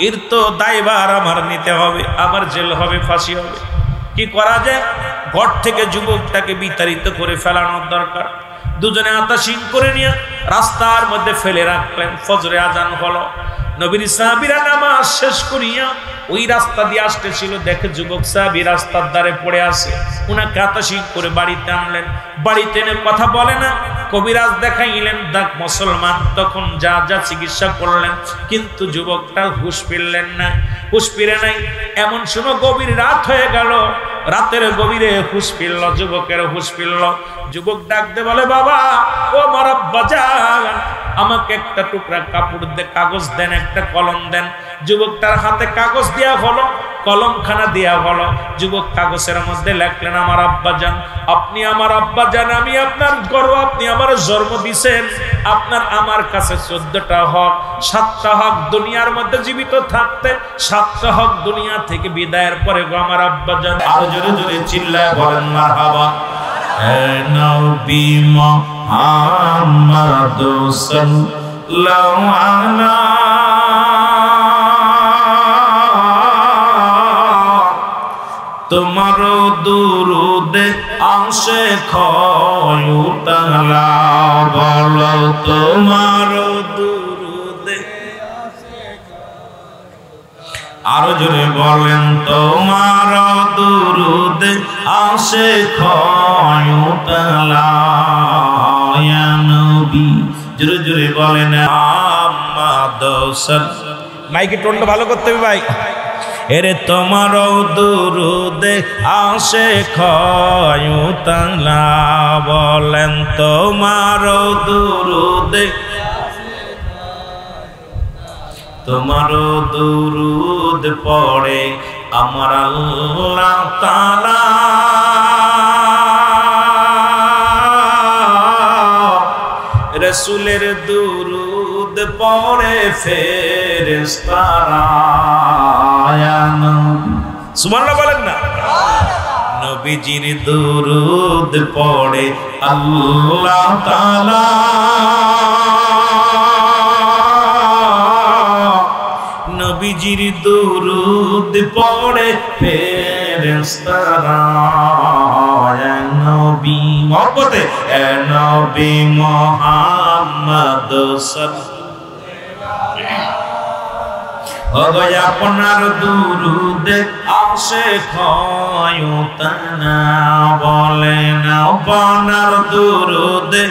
এর তো দায়ভার আমার নিতে হবে, আমার জেল হবে, ফাঁসি হবে। কি করা যায়? ঘর থেকে যুবকটাকে বিতাড়িত করে ফেলানোর দরকার। দুজনে আতাশিন করে নিয়ে রাস্তার মধ্যে ফেলে রাখলেন। ফজরে আজান হলো, নবীর সাহাবীরা নামাজ শেষ করিয়া ওই রাস্তা দিয়ে আসতেছিল, দেখে যুবক সাহাবী রাস্তার ধারে পড়ে আছে। উনাকে আতাশিন করে বাড়িতে আনলেন। বাড়িতে এনে কথা বলে না, কবিরাজ দেখাইলেন, দেখ মুসলমান। তখন যা যা চিকিৎসা করলেন, কিন্তু যুবকটা হুঁশ ফিরলেন না, হুঁশ ফিরে নাই। এমন সময় গভীর রাত হয়ে গেল, রাতের গভীরে হুঁশ ফিরল, যুবকের হুঁশ ফিরল। যুবক ডাকতে বলে, বাবা ও আমার আব্বা জান, আমাকে একটা টুকরা কাপড় দে, কাগজ দেন, একটা কলম দেন। যুবকটার হাতে কাগজ দেয়া হলো, কলমখানা দেয়া হলো। যুবক কাগজের মধ্যে লেখলেন, আমার আব্বা জান, আপনি আমার আব্বা জান, আমি আপনার গর্ব, আপনি আমার জন্ম দিছেন, আপনার আমার কাছে 14টা হক, 7টা হক দুনিয়ার মধ্যে জীবিত থাকতে, 7টা হক দুনিয়া থেকে বিদায়ের পরে গো আমার আব্বা জান। আরো জোরে জোরে চিল্লায় বলেন মারহাবা। নবী মুহাম্মদ সাল্লাল্লাহু আলাইহি, তোমার দুরুদে আসে খয়ুতালা, বলো তোমার দুরুদে। আরো জোরে বলেন, তোমার দুরুদে আসে খয়ুতালা, ইয়া নবী। জোরে জোরে বলেন মুহাম্মদ সাল্লাল্লাহু। মাইকে টোনটা ভালো করতে হবে ভাই। এরে তোমার দুরুদে আসে খয়ুতালা, বলেন তোমার দুরুদে, তোমার দুরুদ পড়ে আমার আল্লাহ তাআলা, রাসূলের দুরুদ পড়ে ফেরেশতারা। সুবহানাল্লাহ বলেন না। নবীজির দুরুদ পড়ে আল্লাহ তাআলা, নবীজির দুরুদ পড়ে ফেরেশতারা। নবী মহব্বতে নবী মুহাম্মদ সাল্লাল্লাহু, আপনার দুরুদে আসে খয়ুতানা, বলেন আপনার দুরুদে।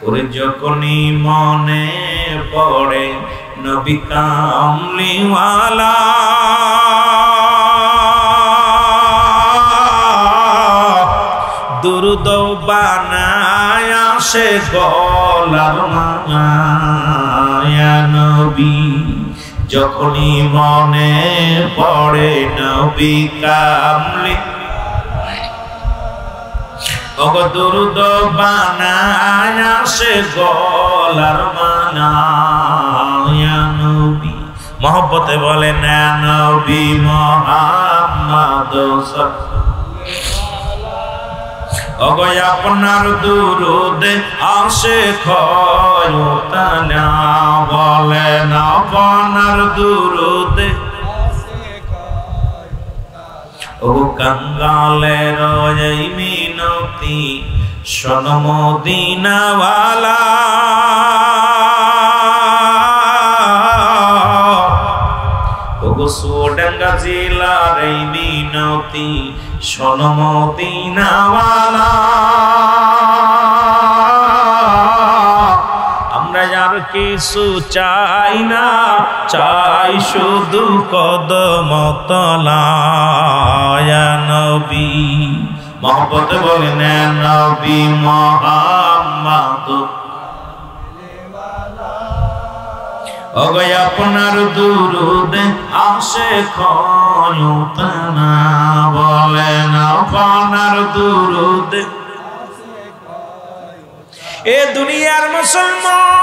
ওরে যখনই মনে পড়ে নবী কামলিওয়ালা, দুরুদ বানায় আসে গলার মালা, ইয়া নবী। যখনই মনে পড়ে নবী কামলি, ওগো দুরুদ বানায় আসে গলার মালা, ইয়া নবী। মহব্বতে বলেন ইয়া নবী মুহাম্মদ সাল্লাল্লাহু, ওগো আপনার দুরুদে আসে খয়ুতালা, বলেন আপনার দুরুদে। ও কাঙ্গালের এই মিনতি শোনো মদিনাওয়ালা, ওগো চুয়াডাঙ্গা জেলার এই মিনতি শোনো মদিনাওয়ালা। আমরা আর কিছু চাই না, চাই শুধু কদম তলা, ইয়া নবী। মহব্বত বলেন নবী মুহাম্মদ, ওগো আপনার দুরুদে আসে খয়ুতানা, বলেন আপনার দুরুদে। এ দুনিয়ার মুসলমান